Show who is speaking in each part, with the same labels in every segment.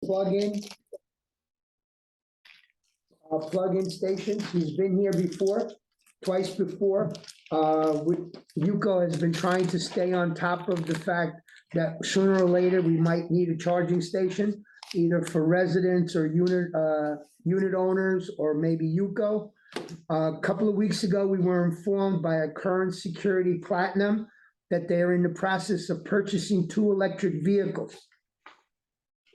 Speaker 1: plug-in stations. He's been here before, twice before. Yuko has been trying to stay on top of the fact that sooner or later we might need a charging station, either for residents or unit owners, or maybe Yuko. A couple of weeks ago, we were informed by a current security Platinum that they're in the process of purchasing 2 electric vehicles.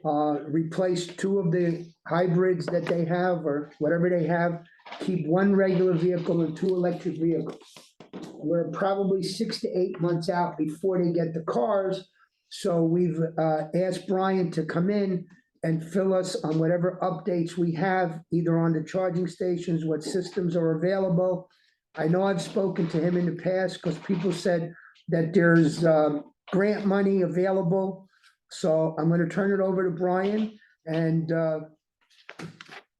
Speaker 1: Replace 2 of the hybrids that they have, or whatever they have, keep 1 regular vehicle and 2 electric vehicles. We're probably 6 to 8 months out before they get the cars. So we've asked Brian to come in and fill us on whatever updates we have, either on the charging stations, what systems are available. I know I've spoken to him in the past because people said that there's grant money available. So I'm going to turn it over to Brian, and I'll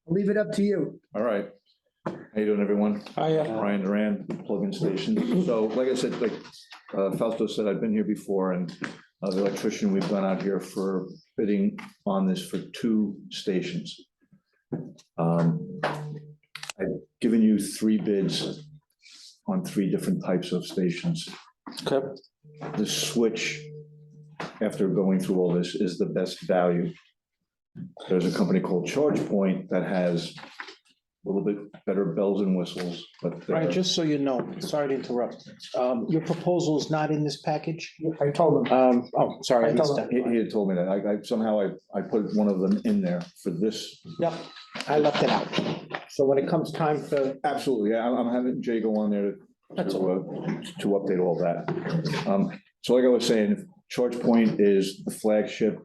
Speaker 1: leave it up to you.
Speaker 2: All right. How you doing, everyone?
Speaker 1: Hi.
Speaker 2: Brian Duran, plug-in station. So like I said, like Fausto said, I've been here before, and the electrician, we've gone out here for bidding on this for 2 stations. I've given you 3 bids on 3 different types of stations.
Speaker 3: Okay.
Speaker 2: The switch, after going through all this, is the best value. There's a company called ChargePoint that has a little bit better bells and whistles, but
Speaker 3: Right, just so you know, sorry to interrupt. Your proposal is not in this package?
Speaker 1: I told him.
Speaker 3: Oh, sorry, I missed that.
Speaker 2: he had told me that. I somehow I put one of them in there for this.
Speaker 3: Yep, I left it out. So when it comes time for,
Speaker 2: Absolutely, yeah, I'm having Jay go on there
Speaker 3: That's
Speaker 2: to update all that. So like I was saying, ChargePoint is the flagship,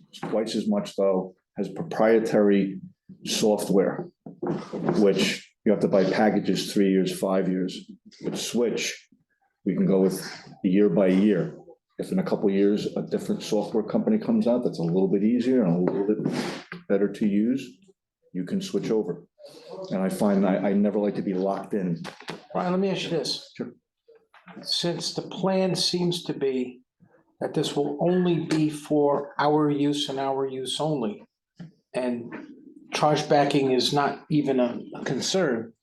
Speaker 2: it's twice as much though, has proprietary software, which you have to buy packages 3 years, 5 years. With Switch, we can go with year by year. If in a couple of years, a different software company comes out that's a little bit easier and a little bit better to use, you can switch over. And I find I never like to be locked in.
Speaker 3: Brian, let me ask you this.
Speaker 2: Sure.
Speaker 3: Since the plan seems to be that this will only be for our use and our use only, and charge backing is not even a concern,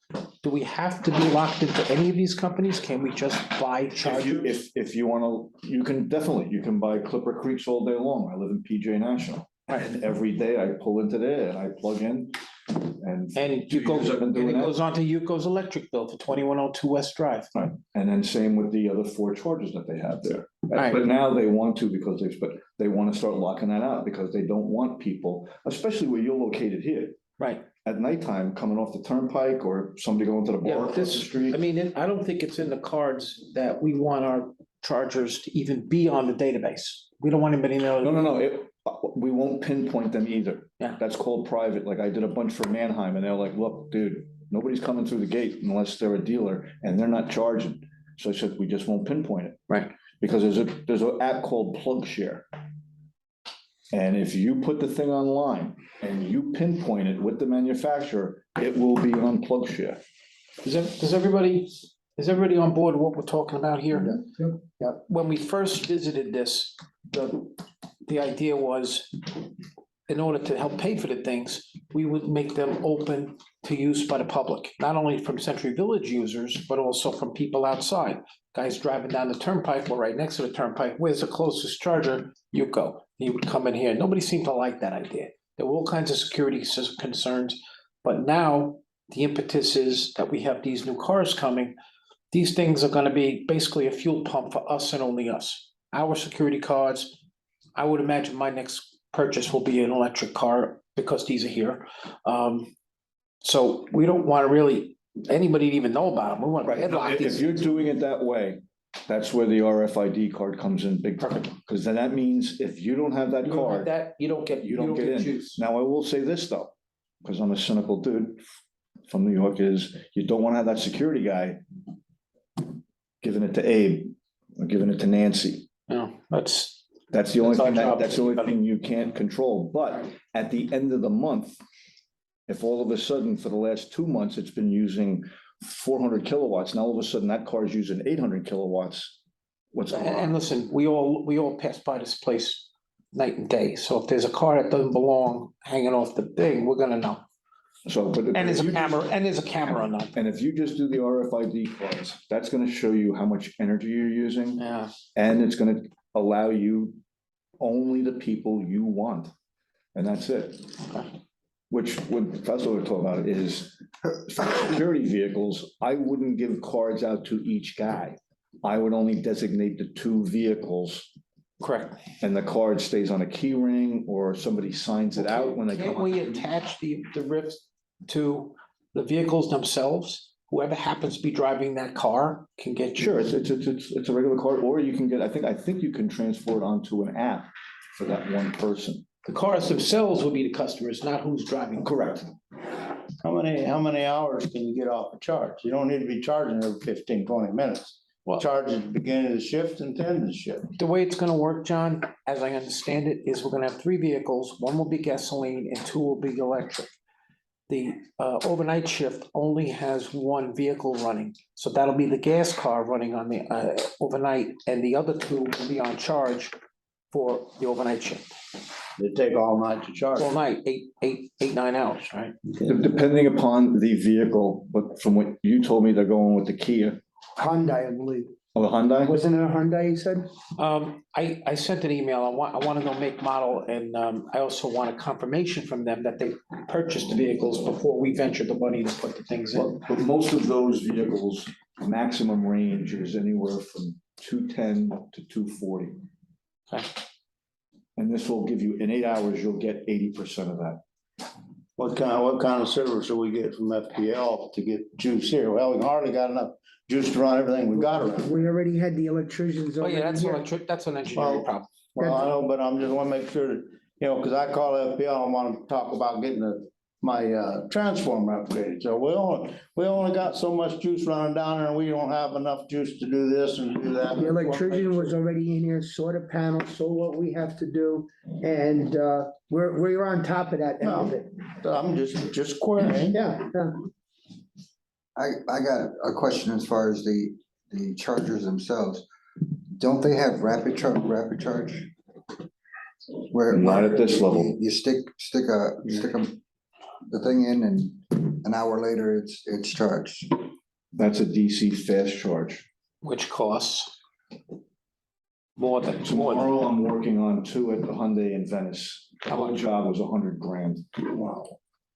Speaker 3: do we have to be locked into any of these companies? Can we just buy chargers?
Speaker 2: If you want to, you can buy Clipper Creeks all day long. I live in PJ National. And every day I pull into there and I plug in and.
Speaker 3: And you go, and it goes on to Yuko's electric bill for 2102 West Drive.
Speaker 2: Right, and then same with the other 4 chargers that they have there.
Speaker 3: Right.
Speaker 2: But now they want to, because they want to start locking that out, because they don't want people, especially where you're located here,
Speaker 3: Right.
Speaker 2: at nighttime, coming off the turnpike or somebody going to the
Speaker 3: Yeah,
Speaker 2: bar
Speaker 3: but
Speaker 2: across the
Speaker 3: this,
Speaker 2: street.
Speaker 3: I mean, I don't think it's in the cards that we want our chargers to even be on the database. We don't want anybody to know.
Speaker 2: No, we won't pinpoint them either.
Speaker 3: Yeah.
Speaker 2: That's called private. Like I did a bunch for Manheim and they're like, look, dude, nobody's coming through the gate unless they're a dealer and they're not charging. So I said, we just won't pinpoint it.
Speaker 3: Right.
Speaker 2: Because there's an app called PlugShare. And if you put the thing online and you pinpoint it with the manufacturer, it will be on PlugShare.
Speaker 3: Is everybody on board with what we're talking about here?
Speaker 1: Yeah.
Speaker 3: When we first visited this, the idea was, in order to help pay for the things, we would make them open to use by the public, not only from Century Village users, but also from people outside. Guys driving down the turnpike, or right next to the turnpike, where's the closest charger? Yuko. He would come in here. Nobody seemed to like that idea. There were all kinds of security concerns, but now the impetus is that we have these new cars coming. These things are gonna be basically a fuel pump for us and only us. Our security cards, I would imagine my next purchase will be an electric car because these are here. So we don't want to really, anybody to even know about them. We want to headlock
Speaker 2: If
Speaker 3: these.
Speaker 2: you're doing it that way, that's where the RFID card comes in big time. Because then that means if you don't have that
Speaker 3: You don't have
Speaker 2: card,
Speaker 3: that, you don't get
Speaker 2: in.
Speaker 3: juice.
Speaker 2: Now, I will say this though, because I'm a cynical dude from New York, is you don't want to have that security guy giving it to Abe or giving it to Nancy.
Speaker 3: No, that's
Speaker 2: That's the only
Speaker 3: That's our
Speaker 2: thing,
Speaker 3: job.
Speaker 2: that's the only thing you can't control. But at the end of the month, if all of a sudden for the last 2 months, it's been using 400 kilowatts, now all of a sudden that car is using 800 kilowatts, what's going
Speaker 3: and
Speaker 2: on?
Speaker 3: listen, we all pass by this place night and day. So if there's a car that doesn't belong hanging off the thing, we're gonna know.
Speaker 2: So, but.
Speaker 3: And there's
Speaker 2: if
Speaker 3: a
Speaker 2: you
Speaker 3: camera,
Speaker 2: just-
Speaker 3: and there's a camera on that.
Speaker 2: And if you just do the RFID cards, that's gonna show you how much energy you're using,
Speaker 3: Yeah,
Speaker 2: and it's gonna allow you only the people you want, and that's it. Which, that's what we're talking about, is for security vehicles, I wouldn't give cards out to each guy. I would only designate the 2 vehicles,
Speaker 3: correct.
Speaker 2: and the card stays on a key ring, or somebody signs it out when they come.
Speaker 3: Can't we attach the RIFs to the vehicles themselves? Whoever happens to be driving that car can get you.
Speaker 2: Sure, it's a regular card, or you can get, I think you can transfer it onto an app for that one person.
Speaker 3: The cars themselves will be the customers, not who's driving.
Speaker 2: Correct.
Speaker 4: How many hours can you get off a charge? You don't need to be charging every 15, 20 minutes.
Speaker 3: Well-
Speaker 4: Charge at the beginning of the shift and end of the shift.
Speaker 3: The way it's gonna work, John, as I understand it, is we're gonna have 3 vehicles. One will be gasoline and 2 will be electric. The overnight shift only has 1 vehicle running, so that'll be the gas car running on the overnight, and the other 2 will be on charge for the overnight shift.
Speaker 4: They take all night to charge.
Speaker 3: All night, 9 hours, right?
Speaker 2: Depending upon the vehicle, but from what you told me, they're going with the Kia,
Speaker 1: Hyundai, I believe.
Speaker 2: or the Hyundai?
Speaker 1: Wasn't it a Hyundai, you said?
Speaker 3: I sent an email. I want to know make, model, and I also want a confirmation from them that they purchased the vehicles before we ventured the money to put the things in.
Speaker 2: Well, but most of those vehicles, maximum range is anywhere from 210 to 240.
Speaker 3: Okay.
Speaker 2: And this will give you, in 8 hours, you'll get 80% of that.
Speaker 4: What kind of service do we get from FPL to get juice here? Well, we hardly got enough juice to run everything we got around.
Speaker 1: We already had the electricians
Speaker 3: Oh,
Speaker 1: over
Speaker 3: yeah, that's
Speaker 1: here.
Speaker 3: electric, that's an engineering
Speaker 4: Well-
Speaker 3: problem.
Speaker 4: Well, I know, but I'm just wanna make sure that, cause I call FPL, I wanna talk about getting my transformer upgraded. So we only got so much juice running down there and we don't have enough juice to do this and do that.
Speaker 1: The electrician was already in here, saw the panel, saw what we have to do, and we're on top of that now.
Speaker 4: I'm just querying.
Speaker 1: Yeah, yeah.
Speaker 5: I got a question as far as the chargers themselves. Don't they have rapid charge? Where
Speaker 2: Not at this level.
Speaker 5: you stick the thing in and an hour later it's charged.
Speaker 2: That's a DC fast charge.
Speaker 3: Which costs more than.
Speaker 2: Tomorrow, I'm working on 2 at the Hyundai in Venice. The whole job was $100,000.
Speaker 4: Wow.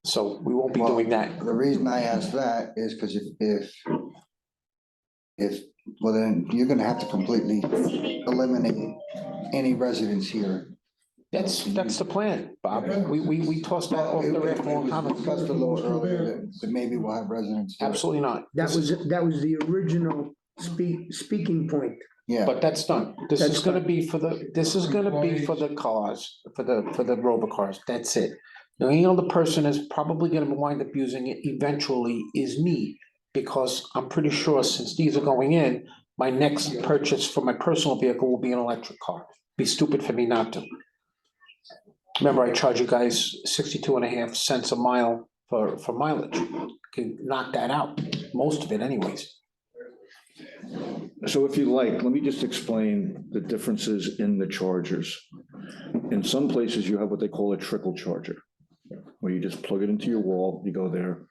Speaker 3: So we won't be
Speaker 5: Well,
Speaker 3: doing that.
Speaker 5: The reason I ask that is because well, then you're gonna have to completely eliminate any residents here.
Speaker 3: That's the plan, Bob. We tossed that off
Speaker 5: It
Speaker 3: the rack a long
Speaker 5: was
Speaker 3: time ago.
Speaker 5: discussed a little earlier that maybe we'll have residents. here.
Speaker 3: Absolutely not.
Speaker 1: That was the original speaking point.
Speaker 5: Yeah,
Speaker 3: But that's done. This
Speaker 1: That's
Speaker 3: is gonna be for the cars, for the rover cars. That's it. The only other person is probably gonna wind up using it eventually is me. Because I'm pretty sure since these are going in, my next purchase for my personal vehicle will be an electric car. Be stupid for me not to. Remember, I charge you guys 62.5 cents a mile for mileage. Can knock that out, most of it anyways.
Speaker 2: So if you like, let me just explain the differences in the chargers. In some places, you have what they call a trickle charger, where you just plug it into your wall, you go there.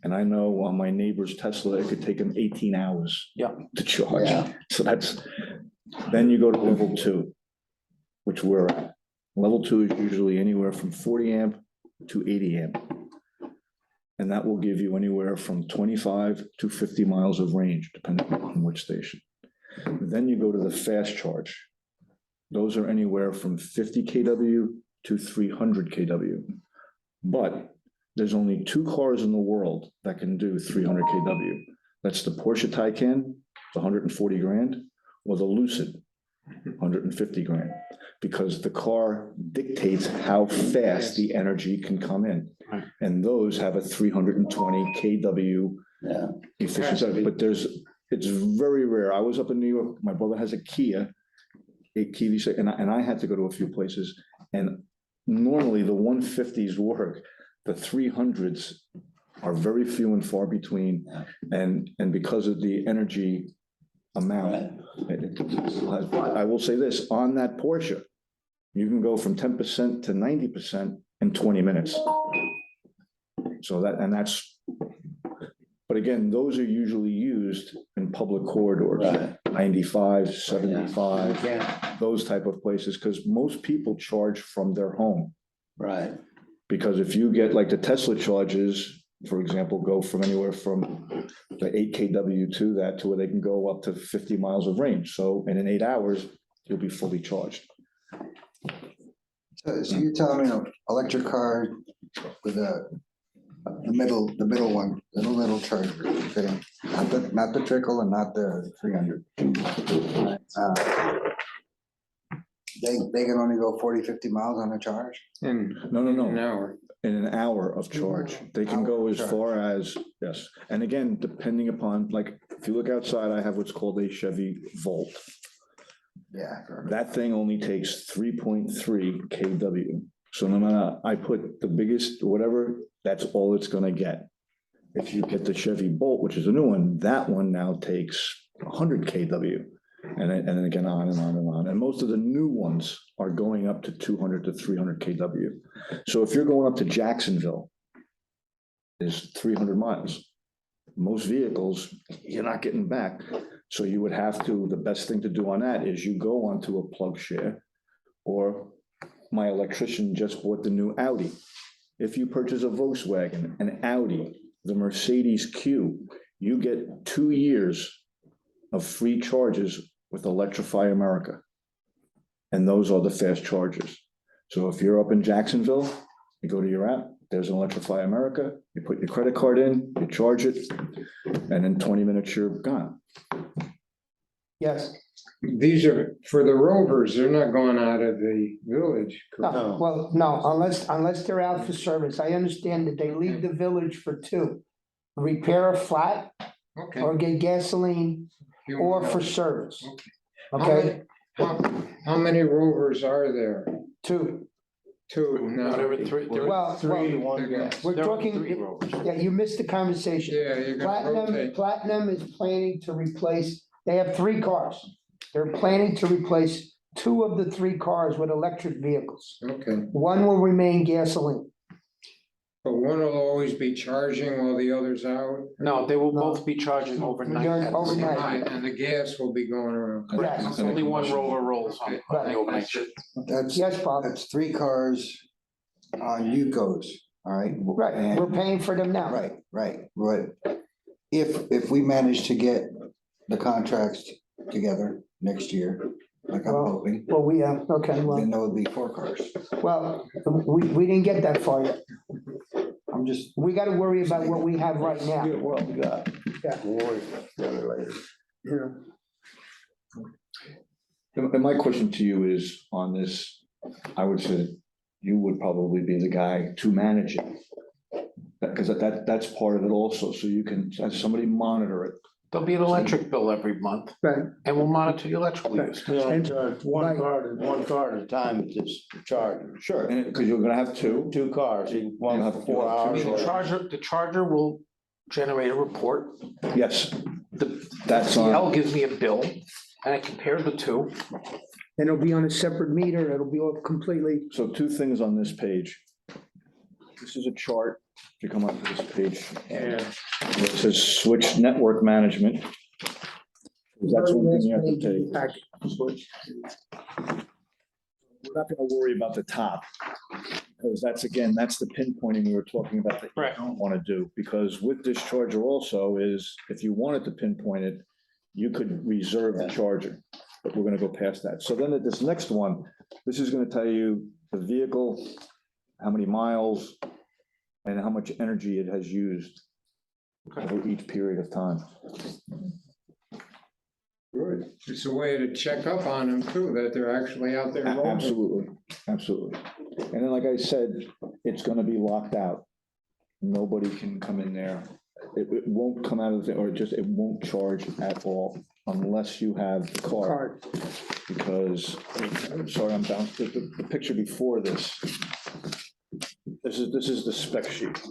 Speaker 2: And I know on my neighbor's Tesla, it could take him 18 hours.
Speaker 3: Yeah.
Speaker 2: To charge.
Speaker 5: Yeah.
Speaker 2: So then you go to level 2, which we're at. Level 2 is usually anywhere from 40 amp to 80 amp. And that will give you anywhere from 25 to 50 miles of range, depending on which station. Then you go to the fast charge. Those are anywhere from 50 kW to 300 kW. But there's only 2 cars in the world that can do 300 kW. That's the Porsche Taycan, the 140 grand, or the Lucid, 150 grand. Because the car dictates how fast the energy can come in.
Speaker 3: Right.
Speaker 2: And those have a 320 kW
Speaker 4: Yeah.
Speaker 2: efficiency, but it's very rare. I was up in New York, my brother has a Kia V6, and I had to go to a few places, and normally the 150s work. The 300s are very few and far between, and because of the energy amount. I will say this, on that Porsche, You can go from 10% to 90% in 20 minutes. So that's, but again, those are usually used in public corridors,
Speaker 4: Right.
Speaker 2: 95, 75,
Speaker 4: Yeah,
Speaker 2: those type of places, because most people charge from their home.
Speaker 4: right.
Speaker 2: Because if you get like the Tesla charges, for example, go from anywhere from the 8 kW to that, to where they can go up to 50 miles of range. So, and in 8 hours, you'll be fully charged.
Speaker 5: So you're telling me an electric car with the middle one, little charger fitting, not the trickle and not the 300. They can only go 40, 50 miles on a charge?
Speaker 6: In
Speaker 2: No,
Speaker 6: an hour.
Speaker 2: in an hour of charge. They can go as
Speaker 5: Hour of
Speaker 2: far as, yes. And again, depending upon, like, if you look outside, I have what's called a Chevy Volt.
Speaker 5: Yeah.
Speaker 2: That thing only takes 3.3 kW. So no matter, I put the biggest, whatever, that's all it's gonna get. If you get the Chevy Bolt, which is a new one, that one now takes 100 kW. And then again, on and on and on. And most of the new ones are going up to 200 to 300 kW. So if you're going up to Jacksonville, is 300 miles. Most vehicles, you're not getting back. So you would have to, the best thing to do on that is you go onto a plug share, or my electrician just bought the new Audi. If you purchase a Volkswagen, an Audi, the Mercedes Q, you get 2 years of free charges with Electrify America. And those are the fast chargers. So if you're up in Jacksonville, you go to your app, there's an Electrify America, you put your credit card in, you charge it, and in 20 minutes, you're gone.
Speaker 1: Yes.
Speaker 6: These are for the rovers, they're not going out of the village. correct?
Speaker 1: No, well, no, unless they're out for service. I understand that they leave the village for two. Repair a flat
Speaker 6: Okay.
Speaker 1: or get gasoline
Speaker 6: You
Speaker 1: or
Speaker 6: know.
Speaker 1: for service.
Speaker 6: How
Speaker 1: Okay,
Speaker 6: many- How many rovers are there?
Speaker 1: two.
Speaker 6: Two, no.
Speaker 3: Whatever, three, there-
Speaker 1: Well,
Speaker 4: Three,
Speaker 1: well,
Speaker 4: one gas.
Speaker 1: we're
Speaker 3: there are
Speaker 1: talking,
Speaker 3: three rovers.
Speaker 1: yeah, you missed the conversation.
Speaker 6: Yeah, you're gonna rotate.
Speaker 1: Platinum is planning to replace, they have 3 cars. They're planning to replace 2 of the 3 cars with electric vehicles.
Speaker 6: Okay,
Speaker 1: One will remain gasoline.
Speaker 6: but one will always be charging while the other's out.
Speaker 3: No, they will
Speaker 1: No.
Speaker 3: both be charging overnight.
Speaker 1: During
Speaker 3: at the same
Speaker 1: overnight.
Speaker 3: time.
Speaker 6: And the gas will be going around.
Speaker 3: Correct,
Speaker 1: Yes.
Speaker 3: only one rover rolls on the overnight shift.
Speaker 5: That's,
Speaker 1: Yes, Bob,
Speaker 5: that's 3 cars on Yukos, all right?
Speaker 1: right,
Speaker 5: And-
Speaker 1: we're paying for them now.
Speaker 5: Right. But if we manage to get the contracts together next year, like I'm
Speaker 1: Well,
Speaker 5: hoping,
Speaker 1: Well, we, okay, well,
Speaker 5: then there would be 4 cars.
Speaker 1: well, we didn't get that far yet.
Speaker 5: I'm just,
Speaker 1: We gotta worry about what we have right now.
Speaker 4: Get what we got.
Speaker 1: Yeah.
Speaker 4: We'll worry about it later.
Speaker 1: Yeah.
Speaker 2: And my question to you is on this, I would say you would probably be the guy to manage it. Because that's part of it also, so you can, as somebody monitor it.
Speaker 3: There'll be an electric bill every month,
Speaker 1: Right,
Speaker 3: and we'll monitor the electrical
Speaker 1: Right.
Speaker 3: use.
Speaker 4: You know,
Speaker 1: And-
Speaker 4: charge one car at a time, it's just charging.
Speaker 2: Sure. And because you're gonna have two.
Speaker 4: 2 cars, one
Speaker 2: You'll
Speaker 4: for
Speaker 2: have-
Speaker 4: 4
Speaker 2: you'll have
Speaker 3: I
Speaker 4: hours.
Speaker 3: mean,
Speaker 2: two
Speaker 3: the charger will generate a report.
Speaker 2: Yes,
Speaker 3: The
Speaker 2: that's on.
Speaker 3: CL gives me a bill, and I compare the two.
Speaker 1: and it'll be on a separate meter, it'll be all completely,
Speaker 2: So 2 things on this page. This is a chart, if you come up to this page.
Speaker 6: Yeah.
Speaker 2: It says switch network management. That's one thing you have to take. We're not gonna worry about the top. Because that's, again, that's the pinpointing we were talking about that you
Speaker 3: Correct.
Speaker 2: don't want to do. Because with this charger also is, if you wanted to pinpoint it, you could reserve the charger. But we're gonna go past that. So then at this next one, this is gonna tell you the vehicle, how many miles, and how much energy it has used over each period of time.
Speaker 6: Good. It's a way to check up on them too, that they're actually out there. roving.
Speaker 2: Absolutely, absolutely. And then, like I said, it's gonna be locked out. Nobody can come in there. It won't come out of the, or just, it won't charge at all unless you have the card.
Speaker 1: card.
Speaker 2: Because, I'm sorry, I'm down, the picture before this. This is the spec sheet.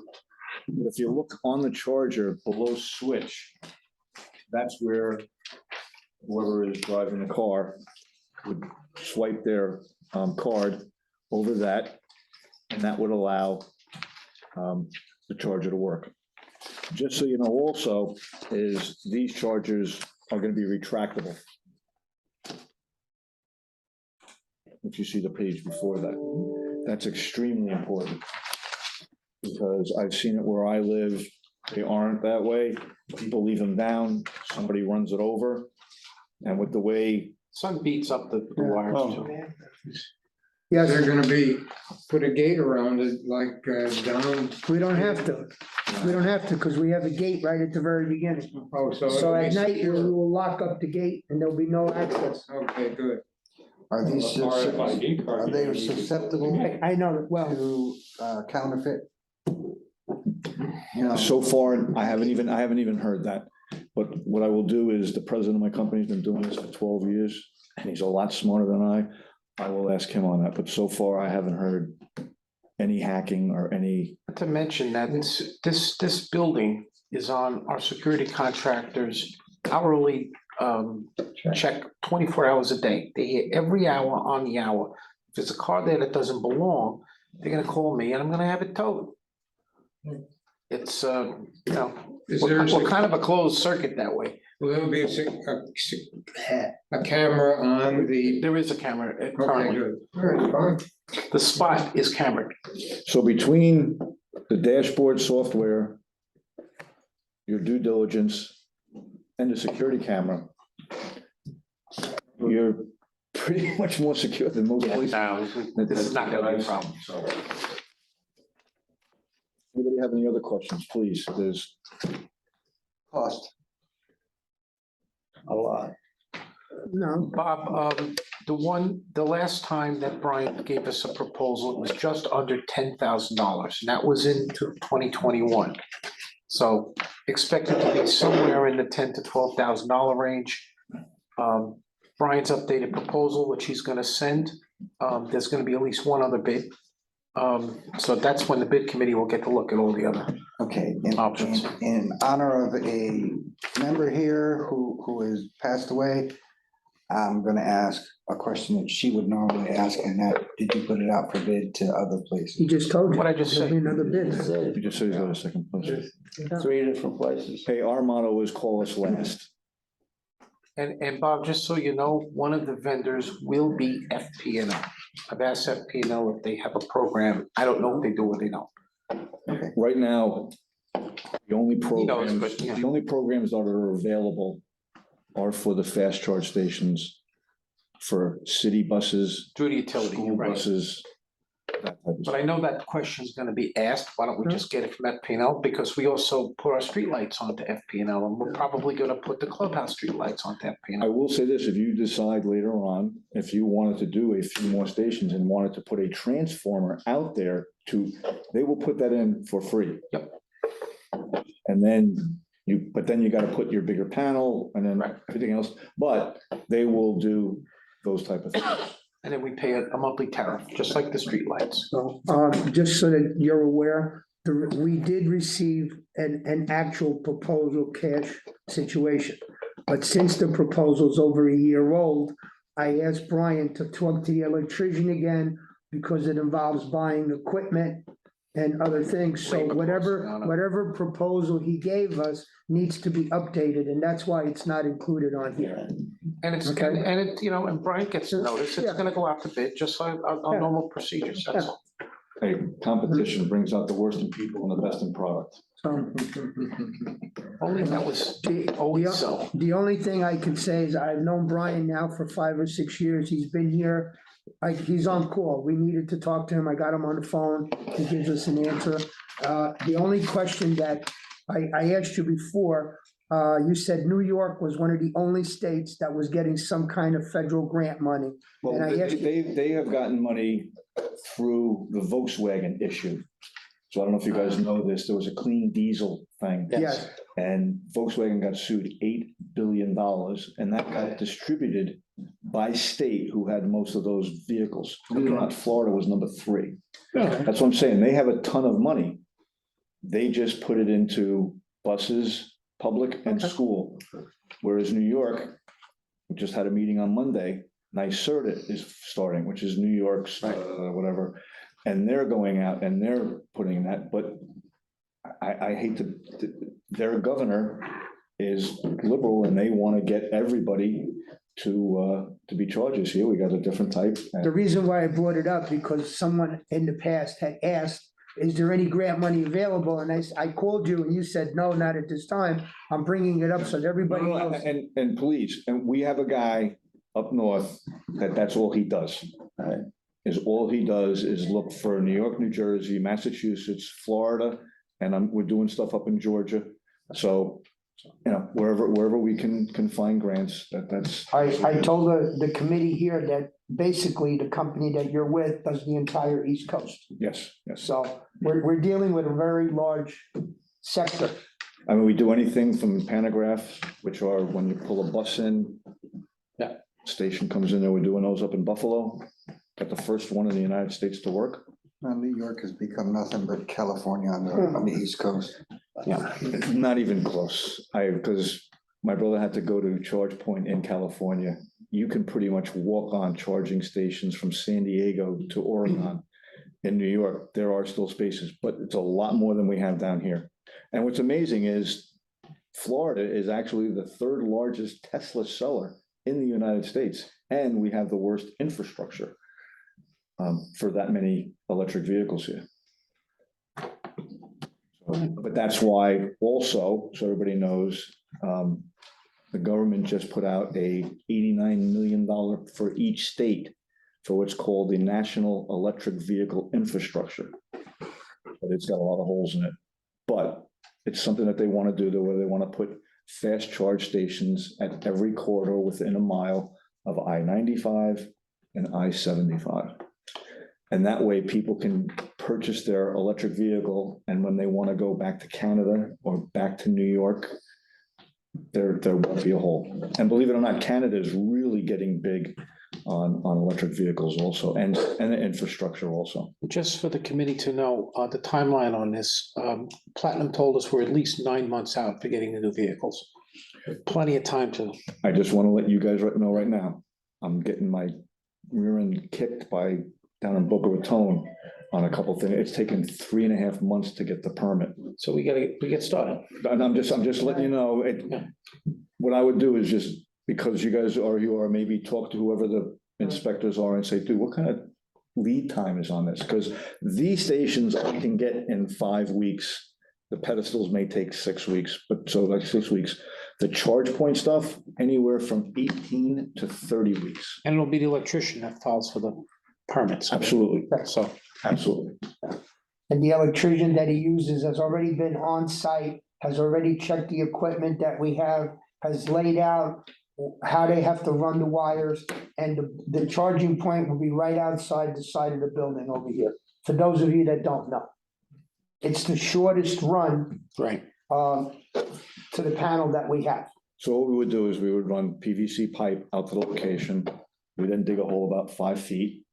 Speaker 2: But if you look on the charger below switch, that's where whoever is driving the car would swipe their card over that, and that would allow the charger to work. Just so you know also, is these chargers are gonna be retractable. If you see the page before that, that's extremely important. Because I've seen it where I live, they aren't that way, people leave them down, somebody runs it over. And with the way,
Speaker 3: Sun beats up the wires too.
Speaker 1: Yes,
Speaker 6: They're gonna be, put a gate around it like down.
Speaker 1: we don't have to. We don't have to, because we have a gate right at the very beginning.
Speaker 6: Oh, so.
Speaker 1: So
Speaker 6: it'll
Speaker 1: at
Speaker 6: be
Speaker 1: night, we
Speaker 6: secure.
Speaker 1: will lock up the gate and there'll be no access.
Speaker 6: Okay, good.
Speaker 5: Are these,
Speaker 7: RFID card.
Speaker 5: are they susceptible
Speaker 1: I know, well,
Speaker 5: to counterfeit? You know,
Speaker 2: so far, I haven't even heard that. But what I will do is, the president of my company's been doing this for 12 years, and he's a lot smarter than I will ask him on that, but so far I haven't heard any hacking or any,
Speaker 3: Not to mention that this building is on our security contractors hourly check 24 hours a day. They hit every hour on the hour. If there's a car there that doesn't belong, they're gonna call me and I'm gonna have it towed. It's, you know,
Speaker 6: Is there,
Speaker 3: we're kind of a closed circuit that way.
Speaker 6: will there be a camera on the?
Speaker 3: There is a camera
Speaker 6: Okay,
Speaker 3: currently.
Speaker 6: good. All right, fine.
Speaker 3: The spot is cambered.
Speaker 2: so between the dashboard software, your due diligence, and the security camera, you're pretty much more secure than most
Speaker 3: Yeah,
Speaker 2: places.
Speaker 3: no, this is not gonna be a problem.
Speaker 2: Anybody have any other questions, please? There's,
Speaker 5: cost.
Speaker 4: A lot.
Speaker 1: no,
Speaker 3: Bob, the last time that Brian gave us a proposal, it was just under $10,000, and that was into 2021. So expect it to be somewhere in the $10,000 to $12,000 range. Brian's updated proposal, which he's gonna send, there's gonna be at least one other bid. So that's when the bid committee will get to look at all the other.
Speaker 5: Okay,
Speaker 3: Options.
Speaker 5: in honor of a member here who has passed away, I'm gonna ask a question that she would normally ask, and that, did you put it out for bid to other
Speaker 1: he
Speaker 5: places?
Speaker 1: just told you.
Speaker 3: What'd I just
Speaker 1: There'll be
Speaker 3: say?
Speaker 1: another bid.
Speaker 2: you just said you got a second place.
Speaker 4: 3 different places.
Speaker 2: Hey, our motto is call us last.
Speaker 3: And Bob, just so you know, one of the vendors will be FPNL. I've asked FPNL if they have a program. I don't know if they do or they don't.
Speaker 2: Right now, the only programs,
Speaker 3: but, yeah.
Speaker 2: the only programs that are available are for the fast charge stations, for city buses,
Speaker 3: Through the utility,
Speaker 2: school
Speaker 3: you're right.
Speaker 2: buses. that type of
Speaker 3: But
Speaker 2: stuff.
Speaker 3: I know that question's gonna be asked. Why don't we just get it from FPNL? Because we also put our streetlights onto FPNL, and we're probably gonna put the clubhouse streetlights onto
Speaker 2: I
Speaker 3: FPNL.
Speaker 2: will say this, if you decide later on, if you wanted to do a few more stations and wanted to put a transformer out there they will put that in for free.
Speaker 3: Yep.
Speaker 2: And then but then you gotta put your bigger panel and then
Speaker 3: Right.
Speaker 2: everything else, but they will do those type of things.
Speaker 3: And then we pay a monthly tariff, just like the streetlights.
Speaker 1: So, just so that you're aware, we did receive an actual proposal cash situation. But since the proposal's over a year old, I asked Brian to talk to the electrician again because it involves buying equipment and other things. So
Speaker 3: Labor
Speaker 1: whatever,
Speaker 3: costs, no, no.
Speaker 1: whatever proposal he gave us needs to be updated, and that's why it's not included on here.
Speaker 3: And it's,
Speaker 1: Okay.
Speaker 3: and it, you know, and Brian gets notice, it's
Speaker 1: Yeah.
Speaker 3: gonna go out to bid, just like our
Speaker 1: Yeah.
Speaker 3: normal procedures, that's all.
Speaker 2: Hey, competition brings out the worst in people and the best in product.
Speaker 1: So
Speaker 3: Only that was
Speaker 1: the,
Speaker 3: always so.
Speaker 1: the only thing I can say is I've known Brian now for 5 or 6 years. He's been here. He's on call. We needed to talk to him. I got him on the phone. He gives us an answer. The only question that I asked you before, you said New York was one of the only states that was getting some kind of federal grant money.
Speaker 2: Well,
Speaker 1: And I asked
Speaker 2: they have gotten money through the Volkswagen issue. So I don't know if you guys know this, there was a clean diesel thing.
Speaker 1: Yes,
Speaker 2: And Volkswagen got sued $8 billion, and that got distributed by state who had most of those vehicles. Not Florida was number 3. That's what I'm saying. They have a ton of money. They just put it into buses, public and
Speaker 1: Okay.
Speaker 2: school. Whereas New York, we just had a meeting on Monday, NYSERDA is starting, which is New York's, whatever. And they're going out and they're putting that, but I hate to, their governor is liberal and they want to get everybody to be charges here. We got a different type.
Speaker 1: The reason why I brought it up, because someone in the past had asked, is there any grant money available? And I called you and you said, no, not at this time. I'm bringing it up so that everybody
Speaker 2: No,
Speaker 1: knows.
Speaker 2: and please, and we have a guy up north that's all he does. Is all he does is look for New York, New Jersey, Massachusetts, Florida, and we're doing stuff up in Georgia. So, you know, wherever we can find grants, that's.
Speaker 1: I told the committee here that basically the company that you're with does the entire East Coast.
Speaker 2: Yes, yes.
Speaker 1: So we're dealing with a very large sector.
Speaker 2: I mean, we do anything from pantographs, which are when you pull a bus in.
Speaker 3: Yeah.
Speaker 2: Station comes in there, we're doing those up in Buffalo. Got the first one in the United States to work.
Speaker 5: Well, New York has become nothing but California on the East Coast.
Speaker 3: Yeah.
Speaker 2: Not even close. Because my brother had to go to Charge Point in California. You can pretty much walk on charging stations from San Diego to Oregon. In New York, there are still spaces, but it's a lot more than we have down here. And what's amazing is Florida is actually the third largest Tesla seller in the United States, and we have the worst infrastructure for that many electric vehicles here. But that's why also, so everybody knows, the government just put out a $89 million for each state for what's called the National Electric Vehicle Infrastructure. But it's got a lot of holes in it. But it's something that they want to do, where they want to put fast charge stations at every corridor within a mile of I-95 and I-75. And that way people can purchase their electric vehicle, and when they want to go back to Canada or back to New York, there won't be a hole. And believe it or not, Canada is really getting big on electric vehicles also, and the infrastructure also.
Speaker 3: Just for the committee to know, the timeline on this, Platinum told us we're at least 9 months out for getting the new vehicles. Plenty of time to,
Speaker 2: I just want to let you guys know right now, I'm getting my rear end kicked by down in Boca Raton on a couple things. It's taken 3.5 months to get the permit.
Speaker 3: so we get started.
Speaker 2: And I'm just letting you know, what I would do is just, because you guys are, maybe talk to whoever the inspectors are and say, dude, what kind of lead time is on this? Because these stations I can get in 5 weeks. The pedestals may take 6 weeks, but so like 6 weeks. The charge point stuff, anywhere from 18 to 30 weeks.
Speaker 3: And it'll be the electrician that files for the permits.
Speaker 2: Absolutely,
Speaker 3: So,
Speaker 2: absolutely.
Speaker 1: And the electrician that he uses has already been on site, has already checked the equipment that we have, has laid out how they have to run the wires, and the charging point will be right outside the side of the building over here. For those of you that don't know, it's the shortest run
Speaker 3: right,
Speaker 1: to the panel that we have.
Speaker 2: So what we would do is we would run PVC pipe out to the location. We then dig a hole about 5 feet.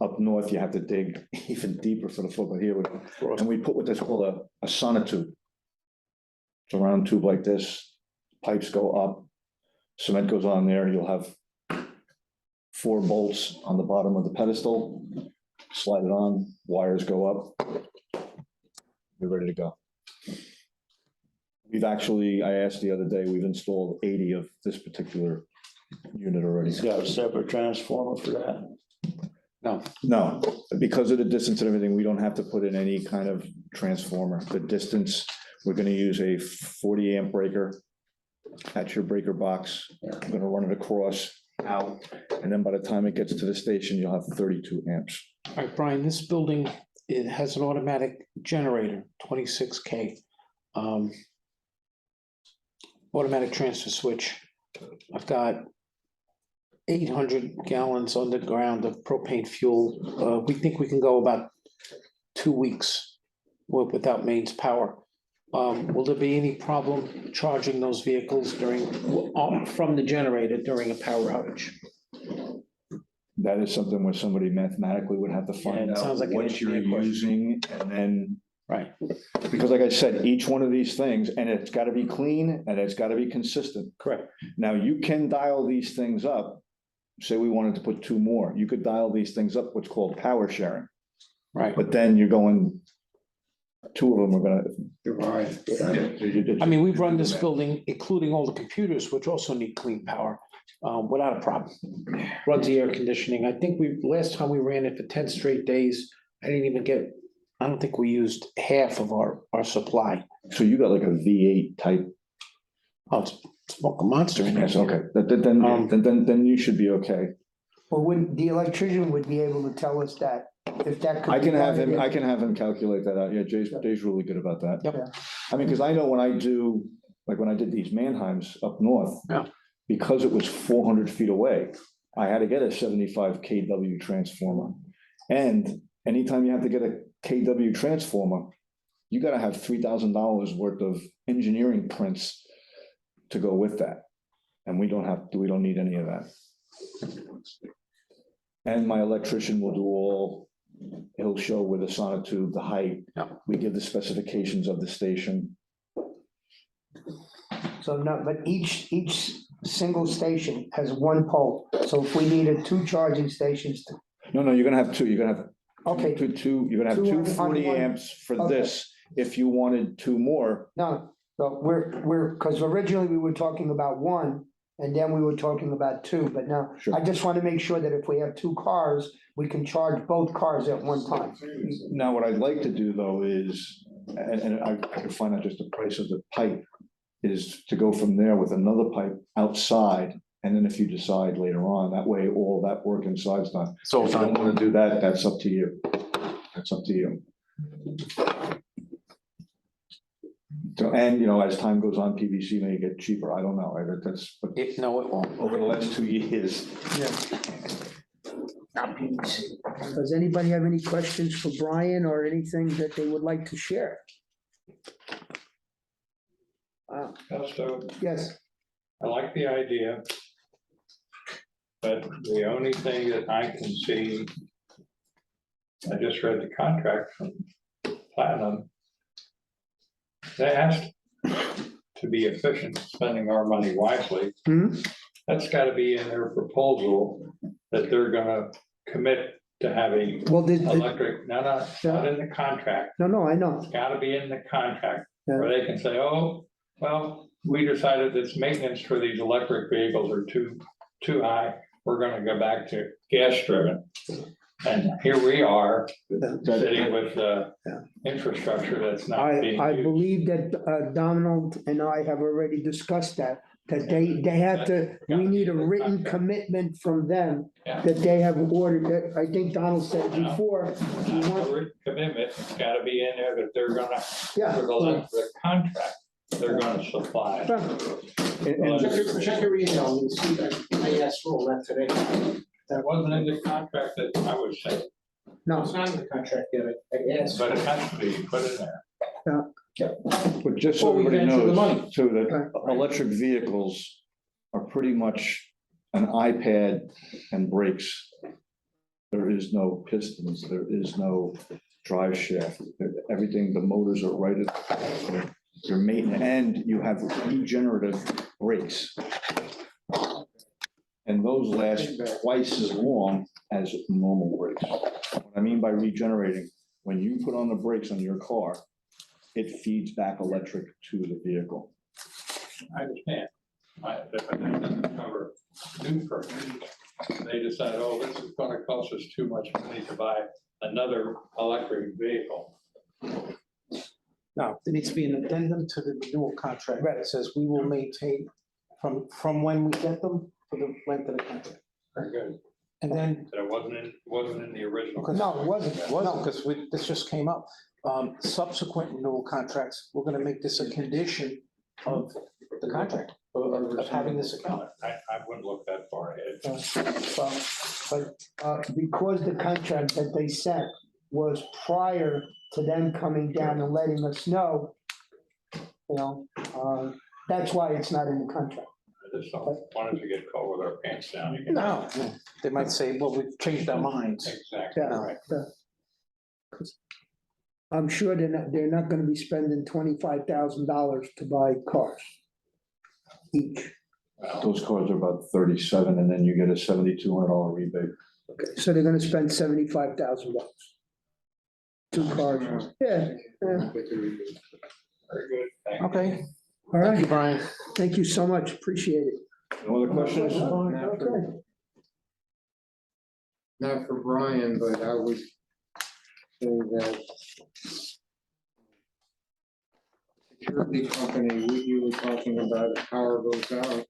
Speaker 2: Up north, you have to dig even deeper for the foot, but here and we put what's called a sonotube. It's a round tube like this. Pipes go up, cement goes on there. You'll have 4 bolts on the bottom of the pedestal. Slide it on, wires go up. You're ready to go. We've actually, I asked the other day, we've installed 80 of this particular unit already.
Speaker 4: It's got a separate transformer for that.
Speaker 2: No, because of the distance and everything, we don't have to put in any kind of transformer. The distance, we're gonna use a 40 amp breaker at your breaker box. I'm gonna run it across, out, and then by the time it gets to the station, you'll have 32 amps.
Speaker 3: all right, Brian, this building, it has an automatic generator, 26K. Automatic transfer switch. I've got 800 gallons underground of propane fuel. We think we can go about 2 weeks without mains power. Will there be any problem charging those vehicles from the generator during a power outage?
Speaker 2: That is something where somebody mathematically would have to
Speaker 3: Yeah,
Speaker 2: find
Speaker 3: it sounds
Speaker 2: out
Speaker 3: like an
Speaker 2: what you're
Speaker 3: engineer question.
Speaker 2: using, and then,
Speaker 3: Right,
Speaker 2: because like I said, each one of these things, and it's gotta be clean, and it's gotta be consistent.
Speaker 3: correct.
Speaker 2: Now, you can dial these things up say we wanted to put two more, you could dial these things up, what's called power sharing.
Speaker 3: Right.
Speaker 2: But then you're going, two of them are gonna.
Speaker 6: Divide.
Speaker 3: I mean, we've run this building, including all the computers, which also need clean power, without a problem. Runs the air conditioning. I think last time we ran it for 10 straight days, I don't think we used half of our supply.
Speaker 2: So you got like a V8 type.
Speaker 3: Oh, it's a monster in there.
Speaker 2: Yes, okay, then you should be okay.
Speaker 1: Well, wouldn't, the electrician would be able to tell us that, if that could.
Speaker 2: I can
Speaker 1: be
Speaker 2: have him,
Speaker 1: done,
Speaker 2: I can have him calculate that out. Yeah, Jay's really good about that.
Speaker 3: Yep.
Speaker 2: I mean, because I know when I do, like when I did these Manheims up north.
Speaker 3: Yeah.
Speaker 2: Because it was 400 feet away, I had to get a 75 kW transformer. And anytime you have to get a kW transformer, you gotta have $3,000 worth of engineering prints to go with that. And we don't need any of that. And my electrician will do he'll show with a sonotube, the height.
Speaker 3: Yeah.
Speaker 2: We give the specifications of the station.
Speaker 1: So no, but each single station has one pole, so if we needed two charging stations,
Speaker 2: No, you're gonna have two, you're gonna have
Speaker 1: okay,
Speaker 2: you're gonna have
Speaker 1: Two on
Speaker 2: 240
Speaker 1: one.
Speaker 2: amps for
Speaker 1: Okay.
Speaker 2: this. If you wanted two more,
Speaker 1: no, but because originally we were talking about one, and then we were talking about two, but now,
Speaker 2: Sure.
Speaker 1: I just want to make sure that if we have two cars, we can charge both cars at one time.
Speaker 2: now what I'd like to do though is, and I can find out just the price of the pipe, is to go from there with another pipe outside. And then if you decide later on, that way all that work inside's done.
Speaker 3: So
Speaker 2: If you don't wanna do that, that's up to you. That's up to you. So, and as time goes on, PVC may get cheaper. I don't know. That's, but
Speaker 3: No, it won't.
Speaker 2: over the last 2 years.
Speaker 1: Does anybody have any questions for Brian or anything that they would like to share?
Speaker 7: So
Speaker 1: Yes,
Speaker 7: I like the idea. But the only thing that I can see, I just read the contract from Platinum. They asked to be efficient, spending our money wisely.
Speaker 1: Hmm?
Speaker 7: That's gotta be in their proposal that they're gonna commit to having
Speaker 1: well,
Speaker 7: electric, no, it's not in the contract.
Speaker 1: no, I know.
Speaker 7: It's gotta be in the contract,
Speaker 1: Yeah.
Speaker 7: where they can say, oh, well, we decided this maintenance for these electric vehicles are too high. We're gonna go back to gas driven. And here we are sitting with infrastructure that's not being
Speaker 1: I
Speaker 7: used.
Speaker 1: believe that Donald and I have already discussed that they have to, we need a written commitment from them
Speaker 7: Yeah.
Speaker 1: that they have ordered, that I think Donald said before. we
Speaker 7: Not
Speaker 1: want-
Speaker 7: a written commitment, it's gotta be in there that they're gonna,
Speaker 1: Yeah.
Speaker 7: for the contract, they're gonna supply.
Speaker 3: Check your email and see that I asked for all that today.
Speaker 7: That wasn't in the contract that I would say,
Speaker 1: No,
Speaker 3: It's not in the contract yet. I asked.
Speaker 7: but it has to be put in there.
Speaker 2: But just so
Speaker 3: Well, we
Speaker 2: everybody
Speaker 3: transfer the
Speaker 2: knows,
Speaker 3: money.
Speaker 2: too, that electric vehicles are pretty much an iPad and brakes. There is no pistons, there is no drive shaft, everything, the motors are right at your maintenance, and you have regenerative brakes. And those last twice as long as normal brakes. What I mean by regenerating, when you put on the brakes on your car, it feeds back electric to the vehicle.
Speaker 7: I understand. If it doesn't cover new purchases, they decide, oh, this is gonna cost us too much money to buy another electric vehicle.
Speaker 3: No, there needs to be an addendum to the renewal contract that says we will maintain from when we get them for the length of the contract.
Speaker 7: Very good.
Speaker 3: And then,
Speaker 7: That it wasn't in the original.
Speaker 1: no, it wasn't.
Speaker 3: because this just came up, subsequent renewal contracts, we're gonna make this a condition of the contract, of having this account.
Speaker 7: I wouldn't look that far ahead.
Speaker 1: But because the contract that they sent was prior to them coming down and letting us know, that's why it's not in the contract.
Speaker 7: I just don't want us to get caught with our pants down. again.
Speaker 3: No, they might say, well, we've changed our minds.
Speaker 7: Exactly,
Speaker 1: Yeah.
Speaker 7: right.
Speaker 1: I'm sure they're not gonna be spending $25,000 to buy cars each.
Speaker 2: Those cars are about 37, and then you get a $7,200 rebate.
Speaker 1: So they're gonna spend $75,000. Two cars, yeah, yeah.
Speaker 7: Very good, thank you.
Speaker 3: Okay,
Speaker 1: All
Speaker 3: thank you,
Speaker 1: right,
Speaker 3: Brian.
Speaker 1: thank you so much, appreciate it.
Speaker 2: No other questions?
Speaker 1: Okay.
Speaker 6: Not for Brian, but I would say that security company, you were talking about if power goes out.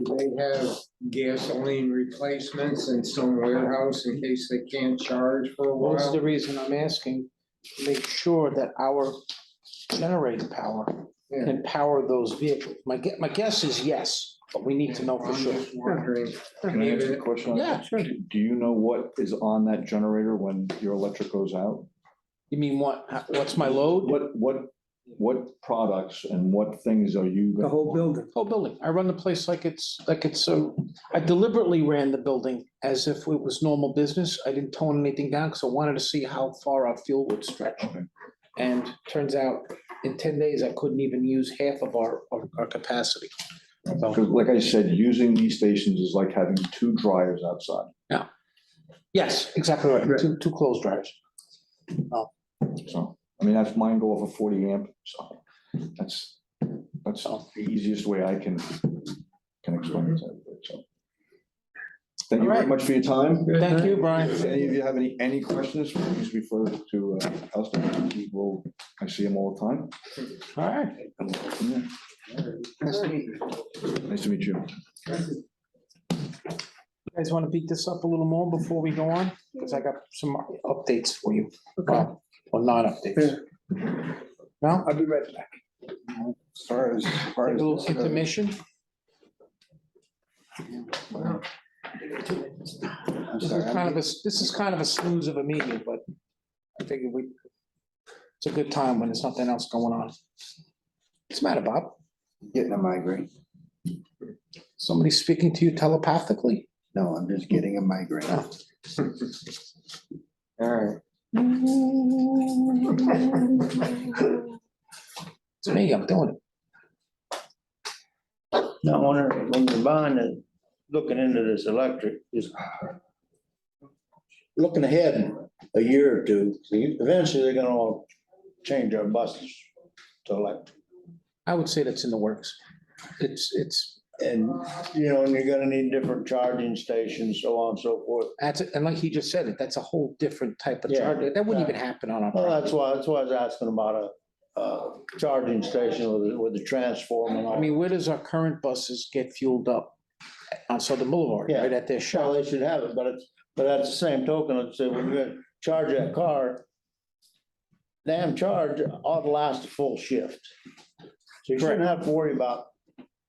Speaker 6: Do they have gasoline replacements in some warehouse in case they can't charge for a
Speaker 3: Well, this is
Speaker 6: while?
Speaker 3: the reason I'm asking, to make sure that our generator power
Speaker 6: Yeah.
Speaker 3: can power those vehicles. My guess is yes, but we need to know for
Speaker 6: I'm
Speaker 3: sure.
Speaker 6: just wondering.
Speaker 2: Can I ask you a question? on that?
Speaker 3: Yeah, sure.
Speaker 2: Do you know what is on that generator when your electric goes out?
Speaker 3: You mean what, what's my load?
Speaker 2: What products and what things are you?
Speaker 1: The whole building.
Speaker 3: Whole building. I run the place like it's, I deliberately ran the building as if it was normal business. I didn't tone anything down because I wanted to see how far our fuel would stretch.
Speaker 2: Okay.
Speaker 3: And turns out in 10 days, I couldn't even use half of our capacity.
Speaker 2: Because like I said, using these stations is like having two dryers outside.
Speaker 3: Yes, exactly right.
Speaker 1: Right.
Speaker 3: Two clothes dryers.
Speaker 2: So, I mean, that's mine go off a 40 amp, so that's the easiest way I can explain it to everybody, so. Thank you very
Speaker 3: All right.
Speaker 2: much for your time.
Speaker 3: Thank you, Brian.
Speaker 2: If any of you have any questions, please refer to Elston. I see him all the time.
Speaker 3: All right.
Speaker 2: And we'll go from there. Nice to meet you.
Speaker 3: You guys want to beat this up a little more before we go on? Because I got some updates for you. Well, or non-updates. No?
Speaker 1: I'll be right back.
Speaker 5: As far as,
Speaker 3: Take a little intermission.
Speaker 5: I'm
Speaker 3: This
Speaker 5: sorry,
Speaker 3: is kind of this is kind of a snooze of a meeting, but I figured it's a good time when there's nothing else going on. What's the matter, Bob?
Speaker 5: getting a migraine.
Speaker 3: Somebody speaking to you telepathically?
Speaker 5: No, I'm just getting a migraine.
Speaker 3: Oh.
Speaker 6: All right.
Speaker 3: It's me, I'm doing it.
Speaker 4: Now, when you're buying it, looking into this electric, is looking ahead a year or two, see, eventually they're gonna all change our buses to electric.
Speaker 3: I would say that's in the works. It's,
Speaker 4: And, you know, and you're gonna need different charging stations, so on and so forth.
Speaker 3: and like he just said, that's a whole different type of
Speaker 4: Yeah,
Speaker 3: charger. That wouldn't even happen on our
Speaker 4: Well,
Speaker 3: property.
Speaker 4: that's why I was asking about a charging station with the transformer and
Speaker 3: I
Speaker 4: all.
Speaker 3: mean, where does our current buses get fueled up? On Southern Boulevard,
Speaker 4: Yeah.
Speaker 3: right at their
Speaker 4: Well,
Speaker 3: shop.
Speaker 4: they should have it, but at the same token, let's say when you charge that car, damn charge ought to last a full shift. So you shouldn't have to worry about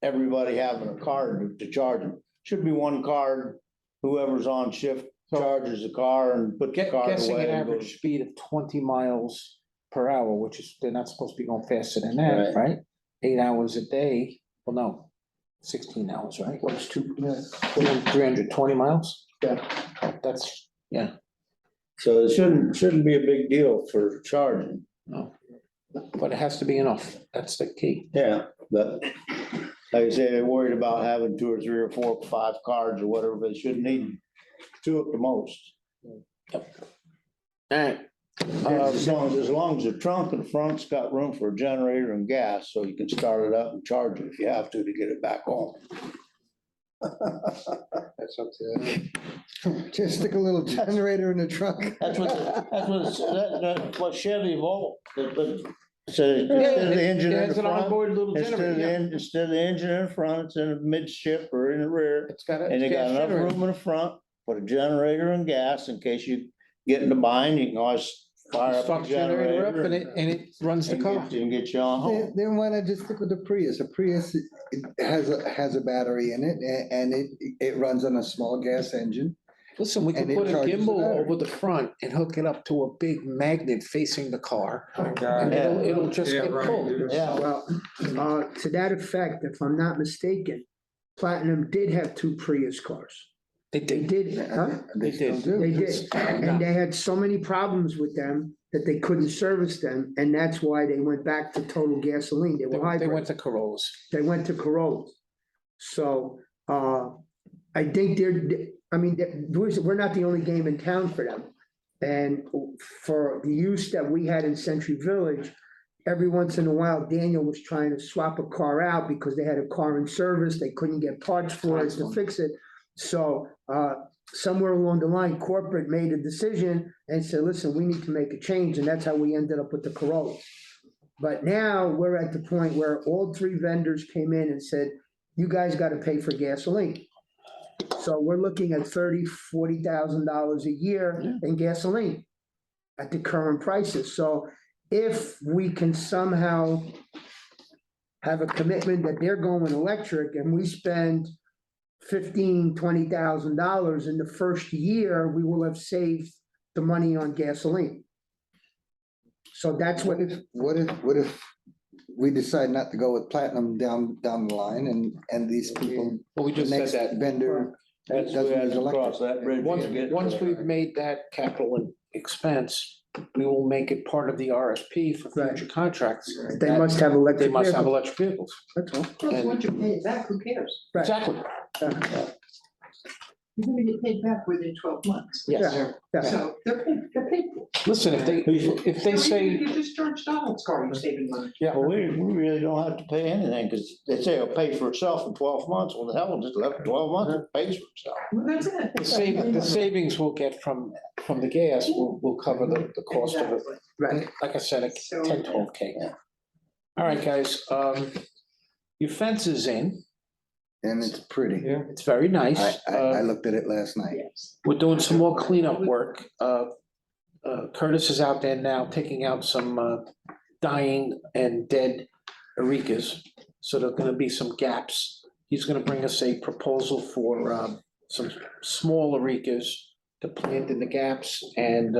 Speaker 4: everybody having a card to charge them. Should be one card, whoever's on shift charges the car and puts the card
Speaker 3: Guessing
Speaker 4: away
Speaker 3: an
Speaker 4: and goes.
Speaker 3: average speed of 20 miles per hour, which is, they're not supposed to be going faster than that, right? 8 hours a day, well, no, 16 hours, right?
Speaker 1: What's two,
Speaker 3: 320 miles?
Speaker 1: Yeah.
Speaker 3: That's, yeah,
Speaker 4: So it shouldn't be a big deal for charging.
Speaker 3: no. But it has to be enough. That's the key.
Speaker 4: Yeah, but like I say, they're worried about having 2 or 3 or 4 or 5 cards or whatever. They shouldn't need 2 at the most.
Speaker 3: All right.
Speaker 4: As long as the trunk in the front's got room for a generator and gas, so you can start it up and charge it if you have to get it back home.
Speaker 6: That's up to them.
Speaker 5: Just stick a little generator in the trunk.
Speaker 4: That's what Chevy Volt, so
Speaker 3: Yeah,
Speaker 4: instead of the engine
Speaker 3: it
Speaker 4: in
Speaker 3: has
Speaker 4: the
Speaker 3: an
Speaker 4: front,
Speaker 3: onboard little
Speaker 4: instead of
Speaker 3: generator, yeah.
Speaker 4: instead of the engine in the front, it's in the midship or in the rear.
Speaker 3: It's got a
Speaker 4: And they got
Speaker 3: gas
Speaker 4: enough
Speaker 3: generator.
Speaker 4: room in the front, put a generator and gas in case you get in the bind, you can always fire up
Speaker 3: Start
Speaker 4: the
Speaker 3: the generator up
Speaker 4: generator.
Speaker 3: and it runs the car.
Speaker 4: And get you on home.
Speaker 5: Then why not just stick with the Prius? A Prius it has a battery in it and it runs on a small gas engine.
Speaker 3: Listen, we
Speaker 5: And
Speaker 3: could
Speaker 5: it
Speaker 3: put a
Speaker 5: charges the
Speaker 3: gimbal
Speaker 5: battery.
Speaker 3: over the front and hook it up to a big magnet facing the car.
Speaker 6: God.
Speaker 3: And it'll just
Speaker 6: Yeah,
Speaker 3: get
Speaker 6: right.
Speaker 3: pulled.
Speaker 4: Yeah.
Speaker 1: well, to that effect, if I'm not mistaken, Platinum did have 2 Prius cars.
Speaker 3: They
Speaker 1: They
Speaker 3: did.
Speaker 1: did, huh?
Speaker 3: They
Speaker 5: still
Speaker 3: did.
Speaker 5: do.
Speaker 1: They did, and they had so many problems with them that they couldn't service them, and that's why they went back to total gasoline. They
Speaker 3: They
Speaker 1: were
Speaker 3: went
Speaker 1: hybrid.
Speaker 3: to Corollas.
Speaker 1: They went to Corollas. So, I think we're not the only game in town for them. And for the use that we had in Century Village, every once in a while, Daniel was trying to swap a car out because they had a car in service, they couldn't get parts for it to fix it. So, somewhere along the line, corporate made a decision and said, listen, we need to make a change, and that's how we ended up with the Corollas. But now we're at the point where all three vendors came in and said, you guys gotta pay for gasoline. So we're looking at $30,000-$40,000 a year in gasoline at the current prices. So if we can somehow have a commitment that they're going electric and we spend $15,000-$20,000 in the first year, we will have saved the money on gasoline. So that's what,
Speaker 5: What if we decide not to go with Platinum down the line and these people,
Speaker 3: Well, we
Speaker 5: the
Speaker 3: just said
Speaker 5: next
Speaker 3: that.
Speaker 5: vendor
Speaker 4: That's
Speaker 5: doesn't
Speaker 4: where
Speaker 5: use
Speaker 4: I cross
Speaker 5: electric?
Speaker 4: that bridge.
Speaker 3: Once we've made that capital expense, we will make it part of the RFP for
Speaker 1: Right.
Speaker 3: future contracts.
Speaker 1: they
Speaker 3: That-
Speaker 1: must have
Speaker 3: They
Speaker 1: electric
Speaker 3: must have
Speaker 1: vehicles.
Speaker 3: electric vehicles.
Speaker 1: That's all.
Speaker 3: And-
Speaker 8: Once you pay it back, who cares?
Speaker 1: Right.
Speaker 3: Exactly,
Speaker 8: You're gonna get paid back within 12 months.
Speaker 3: yes.
Speaker 1: Yeah.
Speaker 8: So they're paid for.
Speaker 3: Listen, if they
Speaker 8: So
Speaker 3: say,
Speaker 8: even if you just charge Donald's car, you're saving money.
Speaker 4: Well, we really don't have to pay anything, because they say it'll pay for itself in 12 months. Well, the hell, just let it 12 months, it pays for itself.
Speaker 8: Well, that's it.
Speaker 3: the savings we'll get from the gas will cover the cost of it.
Speaker 8: Exactly.
Speaker 1: Right.
Speaker 3: Like I said, a
Speaker 8: So-
Speaker 3: 10, 12K. All right, guys, your fence is in.
Speaker 5: And it's pretty.
Speaker 6: Yeah.
Speaker 3: It's very nice.
Speaker 5: I looked at it last night.
Speaker 8: Yes.
Speaker 3: We're doing some more cleanup work. Curtis is out there now taking out some dying and dead arekas. So there's gonna be some gaps. He's gonna bring us a proposal for some small arekas to plant in the gaps, and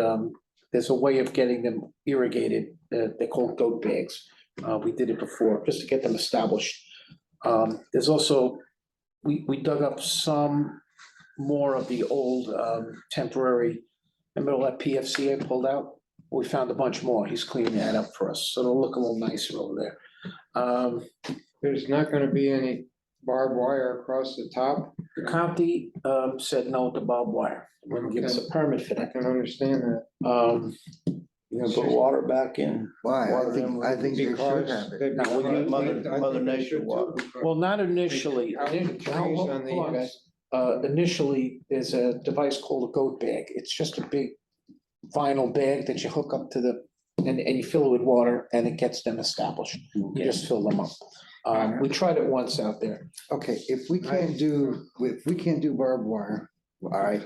Speaker 3: there's a way of getting them irrigated. They're called goat bags. We did it before, just to get them established. There's also, we dug up some more of the old temporary, remember all that PFC I pulled out? We found a bunch more. He's cleaning that up for us, so it'll look a little nicer over there.
Speaker 6: There's not gonna be any barbed wire across the top.
Speaker 3: The county said no to barbed wire, wouldn't give us a permit for
Speaker 6: I
Speaker 3: that.
Speaker 6: can understand that.
Speaker 4: You're gonna put water back in.
Speaker 5: Why?
Speaker 4: Water them
Speaker 5: I think they should
Speaker 6: Because
Speaker 5: have it.
Speaker 6: they-
Speaker 3: Now, would you-
Speaker 4: Mother Nature water.
Speaker 3: Well, not initially.
Speaker 6: Out in the trees on the
Speaker 3: Hold on,
Speaker 6: ends.
Speaker 3: guys. Initially, there's a device called a goat bag. It's just a big vinyl bag that you hook up to and you fill it with water and it gets them established. You just fill them up. We tried it once out there.
Speaker 5: Okay, if we can't do barbed wire, all right,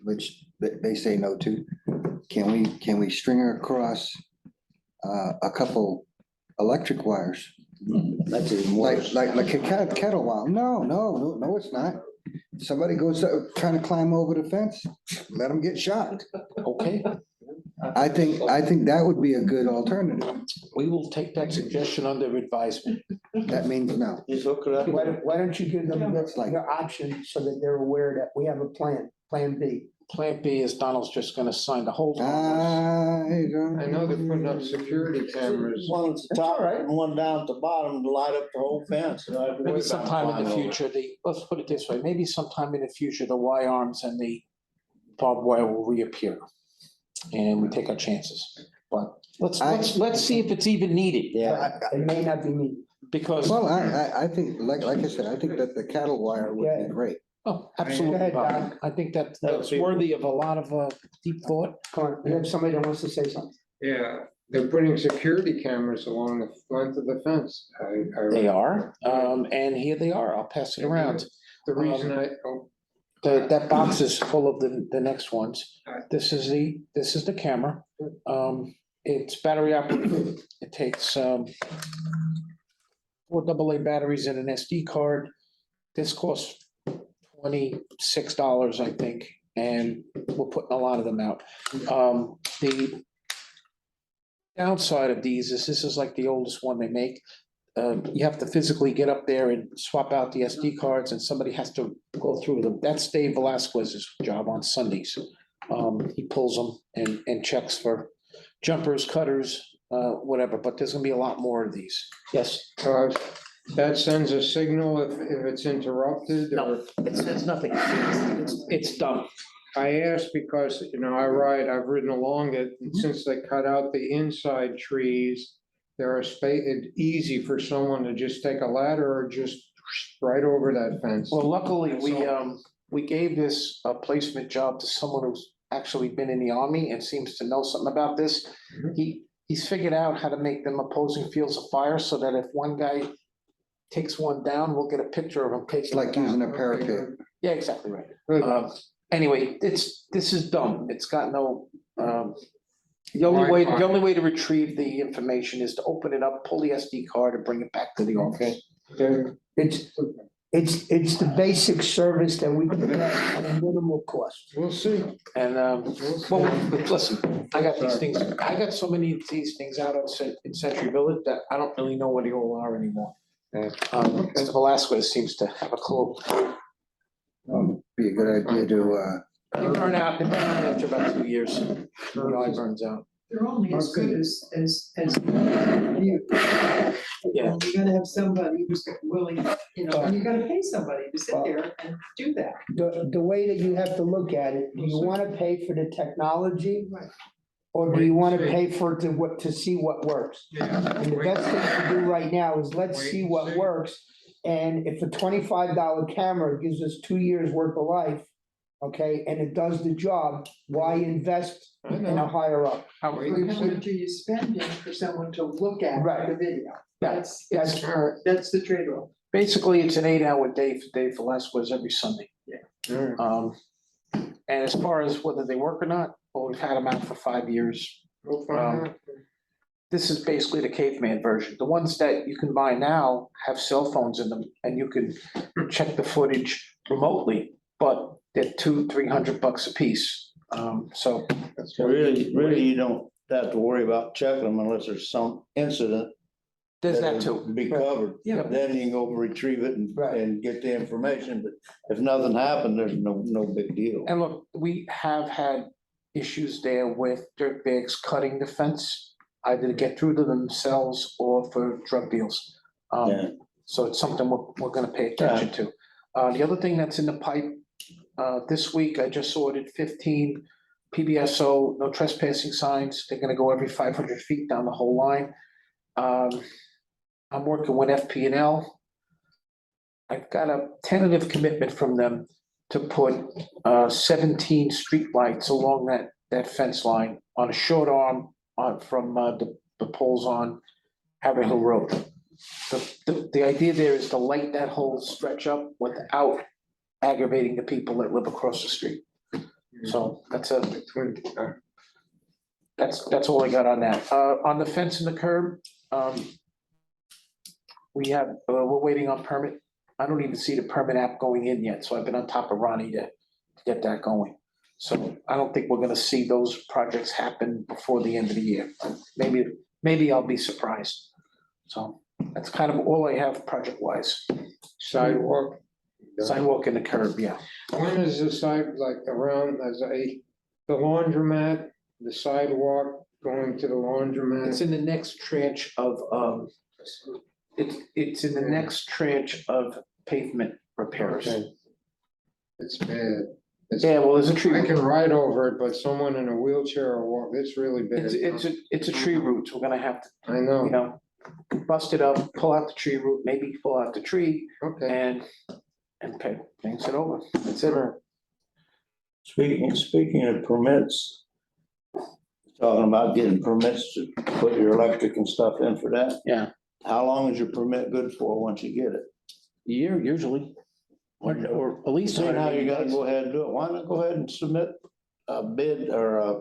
Speaker 5: which they say no to, can we string across a couple electric wires?
Speaker 4: That's even worse.
Speaker 5: Like a kettle wire? No, it's not. Somebody goes trying to climb over the fence, let them get shot.
Speaker 3: Okay,
Speaker 5: I think that would be a good alternative.
Speaker 3: we will take that suggestion under advisement.
Speaker 5: That means no.
Speaker 4: Just hook it up.
Speaker 1: Why don't you give them
Speaker 5: That's like-
Speaker 1: the option so that they're aware that we have a plan B?
Speaker 3: Plan B is Donald's just gonna sign the whole.
Speaker 5: I
Speaker 6: I know they're putting up security cameras.
Speaker 4: One at the top and one down at the bottom to light up the whole fence.
Speaker 3: Maybe sometime in the future, let's put it this way, maybe sometime in the future, the Y arms and the barbed wire will reappear. And we take our chances, but let's see if it's even needed.
Speaker 4: Yeah.
Speaker 1: It may not be needed.
Speaker 3: Because,
Speaker 5: Well, I think, like I said, I think that the cattle wire would be great.
Speaker 3: oh, absolutely,
Speaker 1: Go ahead,
Speaker 3: Bob.
Speaker 1: Doc.
Speaker 3: I think that's
Speaker 4: That'll be-
Speaker 3: worthy of a lot of deep thought.
Speaker 1: Come on, we have somebody that wants to say something.
Speaker 6: Yeah, they're putting security cameras along the front of the fence.
Speaker 3: They are, and here they are, I'll pass it around.
Speaker 6: The reason
Speaker 3: That box is full of the next ones. This is the camera. It's battery operated. It takes 4 AA batteries and an SD card. This costs $26, I think, and we're putting a lot of them out. The downside of these is this is like the oldest one they make. You have to physically get up there and swap out the SD cards, and somebody has to go through them. That's Dave Velasquez's job on Sundays. He pulls them and checks for jumpers, cutters, whatever, but there's gonna be a lot more of these. Yes,
Speaker 6: That sends a signal if it's interrupted
Speaker 3: No,
Speaker 6: or?
Speaker 3: it's nothing. It's done.
Speaker 6: I asked because, I've ridden along it, and since they cut out the inside trees, there are it's easy for someone to just take a ladder or just right over that fence.
Speaker 3: Well, luckily, we gave this placement job to someone who's actually been in the army and seems to know something about this. He's figured out how to make them opposing fields of fire so that if one guy takes one down, we'll get a picture of him
Speaker 5: It's
Speaker 3: taking it
Speaker 5: like
Speaker 3: down.
Speaker 5: using a parapet.
Speaker 3: Yeah, exactly right.
Speaker 6: Good.
Speaker 3: Anyway, this is dumb. It's got no, the only way to retrieve the information is to open it up, pull the SD card and bring it back to the office.
Speaker 6: Okay.
Speaker 1: It's the basic service that we can get at a minimal cost.
Speaker 6: We'll see.
Speaker 3: And, well, listen, I got these things, I got so many of these things out in Century Village that I don't really know where they all are anymore. Mr. Velasquez seems to have a clue.
Speaker 5: Be a good idea to,
Speaker 3: They burn out after about 2 years. The eye burns out.
Speaker 8: They're only as good as you.
Speaker 3: Yeah.
Speaker 8: You gotta have somebody who's willing, and you gotta pay somebody to sit there and do that.
Speaker 1: The way that you have to look at it, do you wanna pay for the technology?
Speaker 8: Right.
Speaker 1: Or do you wanna pay for it to see what works?
Speaker 6: Yeah.
Speaker 1: And the best thing to do right now is let's see what works. And if a $25 camera gives us 2 years worth of life, okay, and it does the job, why invest in a higher up?
Speaker 8: How much are you spending for someone to look at
Speaker 1: Right.
Speaker 8: the video? That's
Speaker 1: That's
Speaker 8: the trade-off.
Speaker 3: Basically, it's an 8-hour day for Dave Velasquez every Sunday.
Speaker 6: Alright.
Speaker 3: And as far as whether they work or not, well, we've had them out for 5 years.
Speaker 6: We'll find out.
Speaker 3: This is basically the caveman version. The ones that you can buy now have cell phones in them and you can check the footage remotely, but they're $200-300 a piece. So
Speaker 4: So really, you don't have to worry about checking them unless there's some incident.
Speaker 3: there's that
Speaker 4: will
Speaker 3: too.
Speaker 4: Be covered.
Speaker 8: Yeah.
Speaker 4: Then you can go retrieve it
Speaker 1: Right.
Speaker 4: and get the information, but if nothing happened, there's no big deal.
Speaker 3: And look, we have had issues there with dirt bags cutting the fence, either to get through to themselves or for drug deals.
Speaker 4: Yeah.
Speaker 3: So it's something we're gonna pay attention to. The other thing that's in the pipe, this week, I just ordered 15 PBSO, no trespassing signs. They're gonna go every 500 feet down the whole line. I'm working with FP&L. I've got a tentative commitment from them to put 17 streetlights along that fence line on a short arm from the poles on Haverhill Road. The idea there is to light that whole stretch up without aggravating the people that live across the street. So that's all I got on that. On the fence and the curb, we're waiting on permit. I don't even see the permit app going in yet, so I've been on top of Ronnie to get that going. So I don't think we're gonna see those projects happen before the end of the year. Maybe I'll be surprised. So that's kind of all I have project-wise.
Speaker 6: Sidewalk.
Speaker 3: Sidewalk and the curb, yeah.
Speaker 6: When is the side, like around, the laundromat, the sidewalk going to the laundromat?
Speaker 3: It's in the next tranche of, it's in the next tranche of pavement repairs.
Speaker 6: Okay. It's bad.
Speaker 3: Yeah, well, there's a
Speaker 6: I
Speaker 3: tree,
Speaker 6: can ride over it, but someone in a wheelchair or walk, it's really bad.
Speaker 3: it's a tree root. We're gonna have to,
Speaker 6: I know,
Speaker 3: bust it up, pull out the tree root, maybe pull out the tree
Speaker 6: okay.
Speaker 3: and pay things it over. That's it.
Speaker 4: Speaking of permits, talking about getting permits to put your electric and stuff in for that.
Speaker 3: Yeah.
Speaker 4: How long is your permit good for once you get it?
Speaker 3: Year usually, or at least.
Speaker 4: So now you gotta go ahead and do it. Why not go ahead and submit a bid or a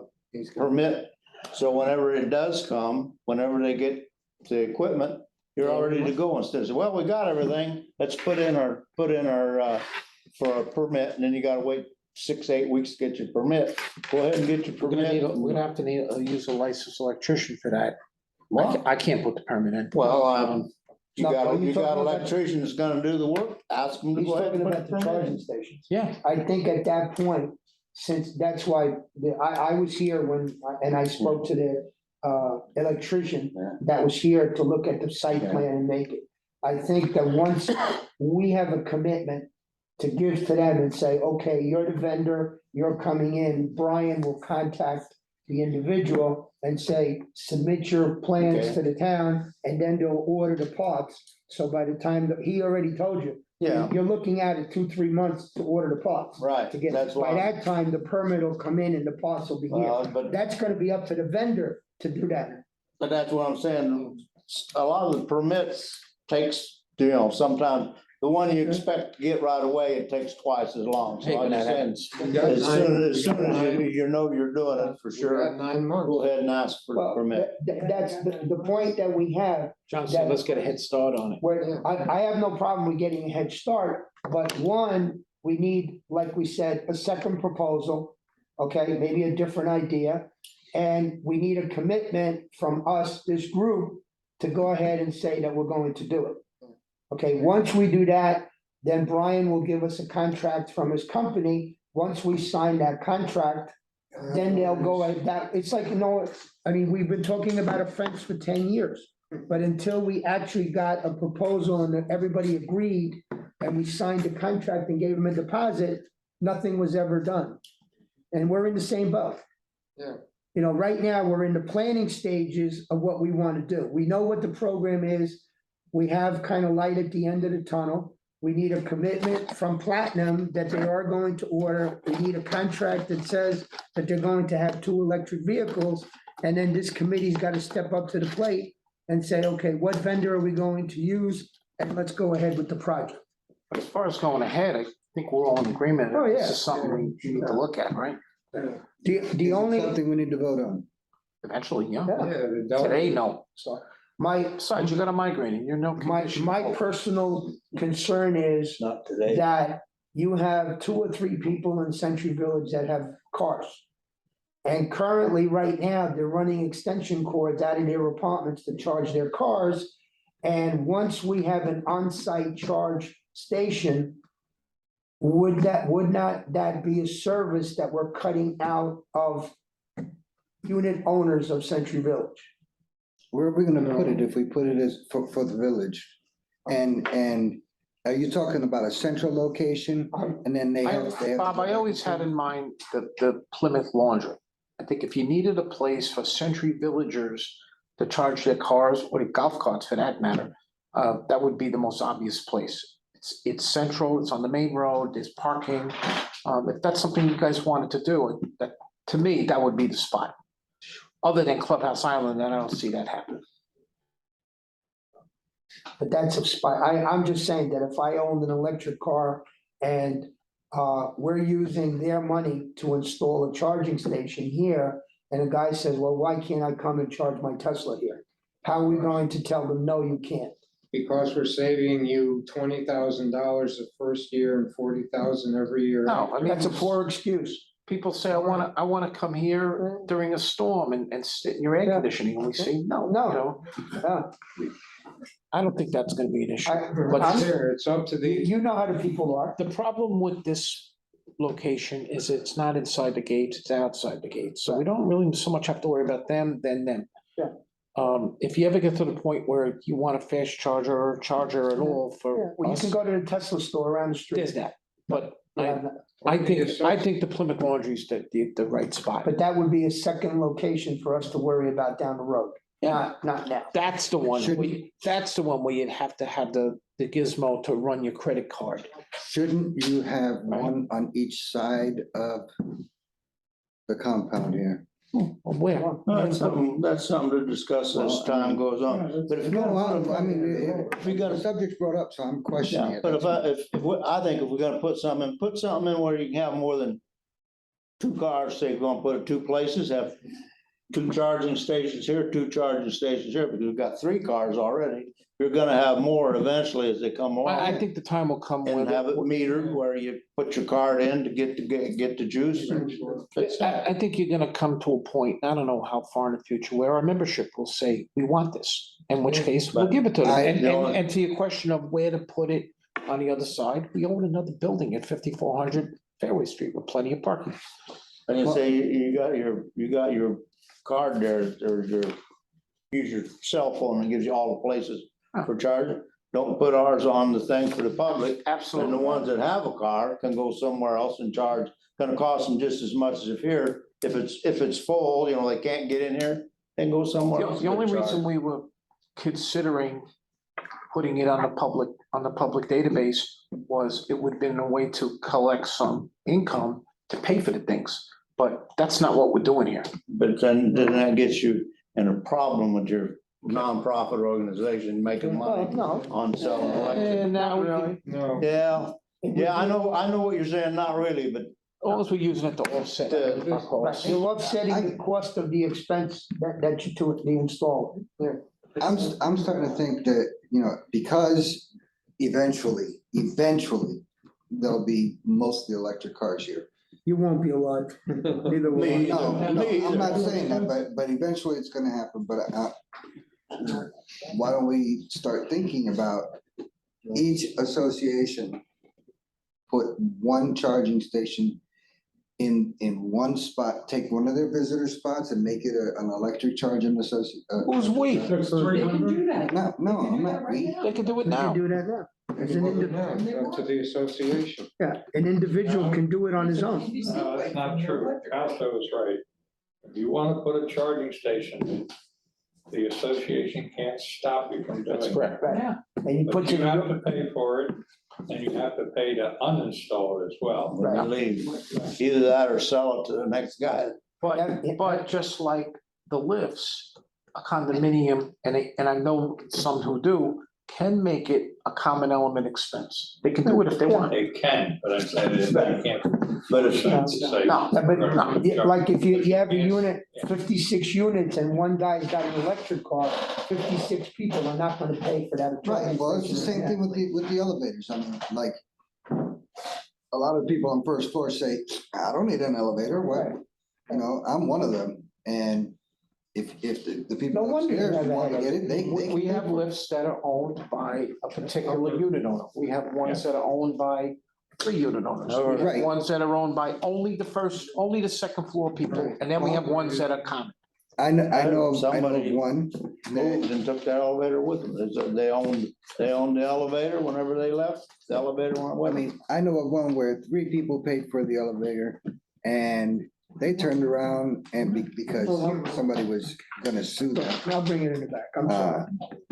Speaker 4: permit? So whenever it does come, whenever they get the equipment, you're all ready to go instead of, say, well, we got everything, let's put in our, for a permit, and then you gotta wait 6-8 weeks to get your permit. Go ahead and get your permit.
Speaker 3: We're gonna have to use a licensed electrician for that.
Speaker 4: Well,
Speaker 3: I can't put the permit in.
Speaker 4: you
Speaker 1: No,
Speaker 4: got
Speaker 1: are you
Speaker 4: an
Speaker 1: talking about-
Speaker 4: electrician that's gonna do the work, ask them to
Speaker 1: He's
Speaker 4: go ahead
Speaker 1: talking
Speaker 4: and put
Speaker 1: about
Speaker 4: the
Speaker 1: the
Speaker 4: permit
Speaker 1: charging
Speaker 4: in.
Speaker 1: stations.
Speaker 3: Yeah,
Speaker 1: I think at that point, since that's why, I was here and I spoke to the electrician
Speaker 4: Yeah.
Speaker 1: that was here to look at the site
Speaker 4: Yeah.
Speaker 1: plan and make it. I think that once we have a commitment to give to them and say, okay, you're the vendor, you're coming in, Brian will contact the individual and say, submit your plans
Speaker 4: Okay.
Speaker 1: to the town, and then they'll order the parts. So by the time that, he already told you,
Speaker 4: Yeah,
Speaker 1: you're looking at it 2-3 months to order the parts.
Speaker 4: right,
Speaker 1: To get,
Speaker 4: that's
Speaker 1: by
Speaker 4: why,
Speaker 1: that time, the permit will come in and the parts will be here.
Speaker 4: but
Speaker 1: That's gonna be up to the vendor to do that.
Speaker 4: But that's what I'm saying, a lot of the permits takes, sometimes, the one you expect to get right away, it takes twice as long, so I'm just saying.
Speaker 6: We got
Speaker 4: As soon as
Speaker 6: nine-
Speaker 4: you know you're doing it, for
Speaker 6: we got
Speaker 4: sure,
Speaker 6: 9 months.
Speaker 4: go ahead and ask for the
Speaker 1: Well,
Speaker 4: permit.
Speaker 1: that's the point that we have.
Speaker 3: John said, let's get a head start on it.
Speaker 1: Where I have no problem with getting a head start, but one, we need, like we said, a second proposal. Okay, maybe a different idea, and we need a commitment from us, this group, to go ahead and say that we're going to do it. Okay, once we do that, then Brian will give us a contract from his company. Once we sign that contract, then they'll go at that, it's like, I mean, we've been talking about a fence for 10 years. But until we actually got a proposal and that everybody agreed and we signed a contract and gave them a deposit, nothing was ever done. And we're in the same boat.
Speaker 6: Yeah.
Speaker 1: Right now, we're in the planning stages of what we want to do. We know what the program is. We have kind of light at the end of the tunnel. We need a commitment from Platinum that they are going to order. We need a contract that says that they're going to have 2 electric vehicles. And then this committee's got to step up to the plate and say, okay, what vendor are we going to use? And let's go ahead with the project.
Speaker 3: But as far as going ahead, I think we're all in agreement.
Speaker 1: Oh, yeah.
Speaker 3: This is something we need to look at, right?
Speaker 1: The only,
Speaker 5: Something we need to vote on.
Speaker 3: Eventually, yeah.
Speaker 1: Yeah.
Speaker 6: Yeah, the dog-
Speaker 3: Today, no.
Speaker 1: so my,
Speaker 3: Besides, you got a migraine and you're no.
Speaker 1: my
Speaker 3: condition.
Speaker 1: personal concern is
Speaker 4: Not today.
Speaker 1: that you have 2 or 3 people in Century Village that have cars. And currently, right now, they're running extension cords out of their apartments to charge their cars. And once we have an on-site charge station, would not that be a service that we're cutting out of unit owners of Century Village?
Speaker 5: Where are we gonna put it if we put it as for the village? And are you talking about a central location and then they have?
Speaker 3: Bob, I always had in mind the Plymouth Laundry. I think if you needed a place for Century Villagers to charge their cars, or golf carts for that matter, that would be the most obvious place. It's central, it's on the main road, there's parking. If that's something you guys wanted to do, that, to me, that would be the spot. Other than Clubhouse Island, then I don't see that happen.
Speaker 1: But that's a spot, I'm just saying that if I owned an electric car and we're using their money to install a charging station here, and a guy says, well, why can't I come and charge my Tesla here? How are we going to tell them, no, you can't?
Speaker 6: Because we're saving you $20,000 the first year and 40,000 every year.
Speaker 3: No, I mean,
Speaker 1: That's a poor excuse.
Speaker 3: people say, I wanna come here during a storm and sit in your air
Speaker 1: Yeah.
Speaker 3: conditioning, and we say, no, you
Speaker 1: No.
Speaker 3: know.
Speaker 1: Yeah.
Speaker 3: I don't think that's gonna be an issue.
Speaker 6: But
Speaker 1: I'm-
Speaker 6: it's up to the,
Speaker 1: You know how the people are.
Speaker 3: The problem with this location is it's not inside the gates, it's outside the gates, so we don't really so much have to worry about them than them.
Speaker 1: Yeah.
Speaker 3: If you ever get to the point where you want a fast charger or charger at all for
Speaker 1: Well, you
Speaker 3: us,
Speaker 1: can go to the Tesla store around the street.
Speaker 3: there's that. But I
Speaker 1: Yeah,
Speaker 3: think the Plymouth Laundry is the right spot.
Speaker 1: But that would be a second location for us to worry about down the road.
Speaker 3: Yeah,
Speaker 1: Not now.
Speaker 3: that's the one,
Speaker 5: Shouldn't-
Speaker 3: that's the one where you'd have to have the gizmo to run your credit card.
Speaker 5: Shouldn't you have one on each side of the compound here?
Speaker 3: Where?
Speaker 4: That's something to discuss as time goes on. But if you
Speaker 5: No,
Speaker 4: got,
Speaker 5: I mean,
Speaker 4: if you got
Speaker 5: the subject's brought up, so I'm questioning
Speaker 4: Yeah,
Speaker 5: it.
Speaker 4: but I think if we're gonna put something in where you can have more than 2 cars, say you're gonna put it 2 places, have 2 charging stations here, 2 charging stations here, because we've got 3 cars already. You're gonna have more eventually as they come along.
Speaker 3: I think the time will come when.
Speaker 4: And have it metered where you put your card in to get the juice.
Speaker 3: I think you're gonna come to a point, I don't know how far in the future, where our membership will say, we want this, in which case we'll give it to them.
Speaker 5: I-
Speaker 3: And to your question of where to put it on the other side, we own another building at 5400 Fairway Street with plenty of parking.
Speaker 4: And you say you got your card there, or use your cell phone and gives you all the places for charging. don't put ours on the thing for the public. And the
Speaker 3: Absolutely.
Speaker 4: ones that have a car can go somewhere else and charge, gonna cost them just as much as if here. If it's full, you know, they can't get in here, then go somewhere else.
Speaker 3: The only
Speaker 4: and
Speaker 3: reason
Speaker 4: charge.
Speaker 3: we were considering putting it on the public database was it would have been a way to collect some income to pay for the things. But that's not what we're doing here.
Speaker 4: But then that gets you in a problem with your nonprofit organization making money
Speaker 1: Well, no.
Speaker 4: on selling electric.
Speaker 3: And now we can,
Speaker 6: No.
Speaker 4: Yeah, I know what you're saying, not really, but
Speaker 3: all we're using it to offset our
Speaker 1: Right,
Speaker 3: costs.
Speaker 1: you're offsetting the cost of the expense that you took the install.
Speaker 5: I'm starting to think that, you know, because eventually, there'll be mostly electric cars here.
Speaker 1: You won't be alive. Neither will
Speaker 4: Me
Speaker 1: I.
Speaker 4: either.
Speaker 5: No, I'm not saying that, but eventually it's gonna happen, but why don't we start thinking about each association put one charging station in one spot, take one of their visitor spots and make it an electric charging association.
Speaker 3: Who's we?
Speaker 8: They can do that.
Speaker 5: No, I'm not,
Speaker 3: They can do it
Speaker 1: You
Speaker 3: now.
Speaker 1: can do that now. As an
Speaker 6: Up to the association.
Speaker 1: yeah, an individual can do it on his own.
Speaker 7: No, that's not true. Alto is right. If you want to put a charging station, in, the association can't stop you from doing
Speaker 3: That's
Speaker 7: it.
Speaker 3: correct.
Speaker 1: Right. And you
Speaker 7: But
Speaker 1: put
Speaker 7: you have
Speaker 1: your,
Speaker 7: to pay for it, and you have to pay to uninstall it as well.
Speaker 4: when you leave, either that or sell it to the next guy.
Speaker 3: But just like the lifts, a condominium, and I know some who do, can make it a common element expense. They can do it if they want.
Speaker 7: They can, but I'm saying that they can't.
Speaker 4: But it's-
Speaker 7: Say-
Speaker 3: No,
Speaker 1: yeah, but no, yeah, like if you have a
Speaker 7: Yes.
Speaker 1: unit, 56 units and one guy's got an electric car, 56 people are not gonna pay for that.
Speaker 5: right, well, it's the same thing with the elevators, I mean, like, a lot of people on first floor say, I don't need an elevator, what? You know, I'm one of them, and if the people
Speaker 1: No wonder you
Speaker 5: upstairs
Speaker 1: never
Speaker 5: want to
Speaker 1: had
Speaker 5: get it, they
Speaker 3: We
Speaker 5: can
Speaker 3: have
Speaker 5: pay for it.
Speaker 3: lifts that are owned by a particular unit owner. We have ones that are owned by 3 unit owners. We have
Speaker 5: Right.
Speaker 3: ones that are owned by only the second floor people, and then we have ones that are common.
Speaker 5: I know of
Speaker 4: Somebody-
Speaker 5: one,
Speaker 4: Moved and took that elevator with them. They owned the elevator whenever they left, the elevator went
Speaker 5: I
Speaker 4: with them.
Speaker 5: mean, I know of one where 3 people paid for the elevator, and they turned around and because somebody was gonna sue them,
Speaker 1: I'll bring it in the back, I'm sorry.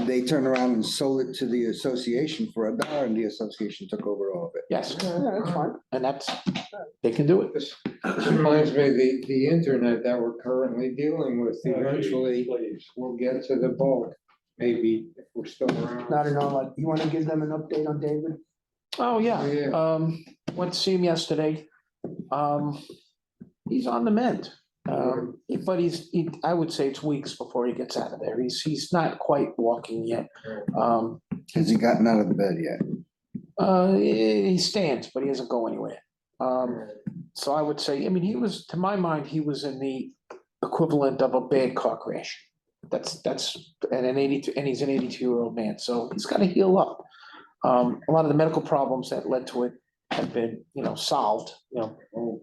Speaker 5: they turned around and sold it to the association for $1, and the association took over all of it.
Speaker 3: Yes,
Speaker 1: Yeah, that's fine.
Speaker 3: and they can do it.
Speaker 6: This reminds me, the internet that we're currently dealing with, eventually
Speaker 7: Please.
Speaker 6: we'll get to the bulk, maybe if we're still around.
Speaker 1: Not at all. You wanna give them an update on David?
Speaker 3: Oh, yeah.
Speaker 6: Yeah.
Speaker 3: Went to see him yesterday. He's on the mend. But I would say it's weeks before he gets out of there. He's not quite walking yet.
Speaker 5: Has he gotten out of the bed yet?
Speaker 3: He stands, but he doesn't go anywhere. So I would say, I mean, to my mind, he was in the equivalent of a bad car crash. And he's an 82-year-old man, so he's got to heal up. A lot of the medical problems that led to it have been, solved,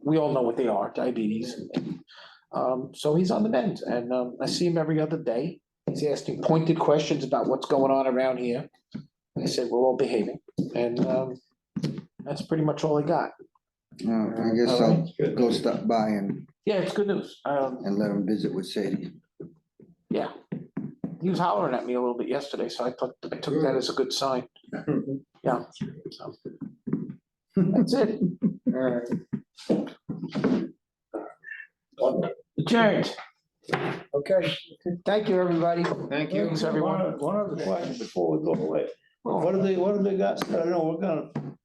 Speaker 3: we all know what they are, diabetes. So he's on the mend, and I see him every other day. He's asking pointed questions about what's going on around here. I said, we're all behaving, and that's pretty much all I got.
Speaker 5: I guess I'll go stop by
Speaker 3: Yeah, it's good news.
Speaker 5: and let him visit with Sadie.
Speaker 3: Yeah. He was hollering at me a little bit yesterday, so I took that as a good sign. Yeah. So. That's it.
Speaker 6: All right,
Speaker 3: Adjourned.
Speaker 1: Okay, thank you, everybody.
Speaker 6: thank you.
Speaker 3: Thanks, everyone.
Speaker 4: One other question before we go away. What do they got? I know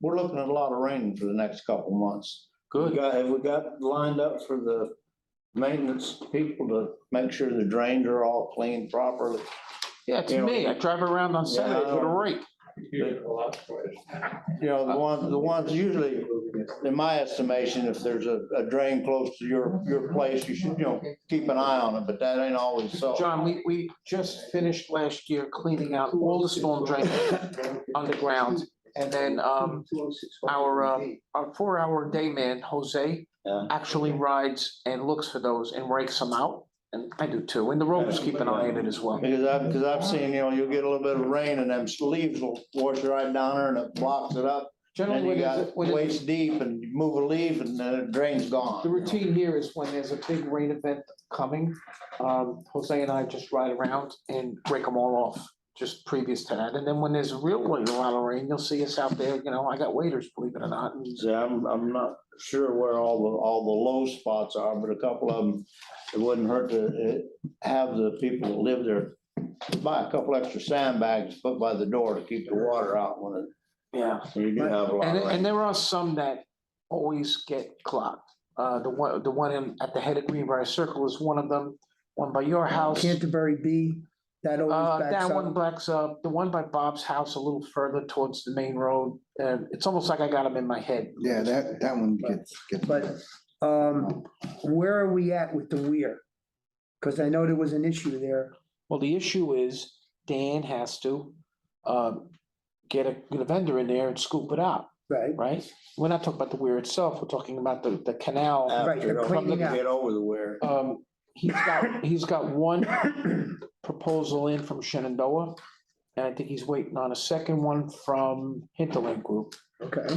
Speaker 4: we're looking at a lot of rain for the next couple months.
Speaker 3: Good.
Speaker 4: Have we got lined up for the maintenance people to make sure the drains are all cleaned properly?
Speaker 3: Yeah, it's me. I drive around on Saturday with a rake.
Speaker 7: You have a lot of questions.
Speaker 4: The ones usually, in my estimation, if there's a drain close to your place, you should, keep an eye on it, but that ain't always so.
Speaker 3: John, we just finished last year cleaning out all the storm drains underground. And then our 4-hour day man, Jose,
Speaker 4: Yeah.
Speaker 3: actually rides and looks for those and rakes them out. And I do too, and the rovers keep an eye on it as well.
Speaker 4: Because I've seen, you'll get a little bit of rain and them leaves will wash right down there and it blocks it up.
Speaker 3: Generally,
Speaker 4: And
Speaker 3: when
Speaker 4: you
Speaker 3: there's,
Speaker 4: got
Speaker 3: when it's,
Speaker 4: waist deep and you move a leaf and then it drains gone.
Speaker 3: the routine here is when there's a big rain event coming, Jose and I just ride around and break them all off, just previous to that. And then when there's a lot of rain, you'll see us out there, I got waders, believe it or not. and
Speaker 4: See, I'm not sure where all the low spots are, but a couple of them, it wouldn't hurt to have the people that live there buy a couple extra sandbags, put by the door to keep the water out when
Speaker 3: Yeah.
Speaker 4: you do have a lot
Speaker 3: And,
Speaker 4: of
Speaker 3: and
Speaker 4: rain.
Speaker 3: there are some that always get clogged. The one at the head of Greenbrier Circle is one of them, one by your house.
Speaker 1: Canterbury B, that always backs
Speaker 3: That one
Speaker 1: up.
Speaker 3: backs up, the one by Bob's house a little further towards the main road, it's almost like I got them in my head.
Speaker 5: Yeah, that one gets.
Speaker 1: But, where are we at with the weir? Because I know there was an issue there.
Speaker 3: Well, the issue is Dan has to, get a vendor in there and scoop it out,
Speaker 1: Right,
Speaker 3: right? We're not talking about the weir itself, we're talking about the canal.
Speaker 1: Right, the cleaning out.
Speaker 4: Get over the wear.
Speaker 3: He's got one proposal in from Shenandoah. And I think he's waiting on a second one from Hinterland Group.
Speaker 1: okay.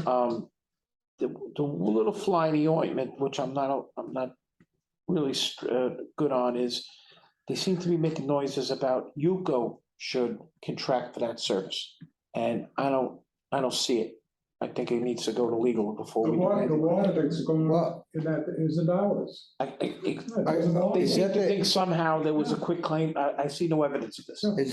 Speaker 3: The little fly in the ointment, which I'm not really good on, is they seem to be making noises about Yuko should contract for that service. And I don't see it. I think it needs to go to legal before we do
Speaker 9: The
Speaker 3: anything.
Speaker 9: water that's going
Speaker 5: Well-
Speaker 9: in that is $1.
Speaker 3: They
Speaker 5: Is
Speaker 3: seem
Speaker 5: that
Speaker 3: to
Speaker 5: the-
Speaker 3: think somehow there was a quick claim. I see no evidence of this.
Speaker 5: Is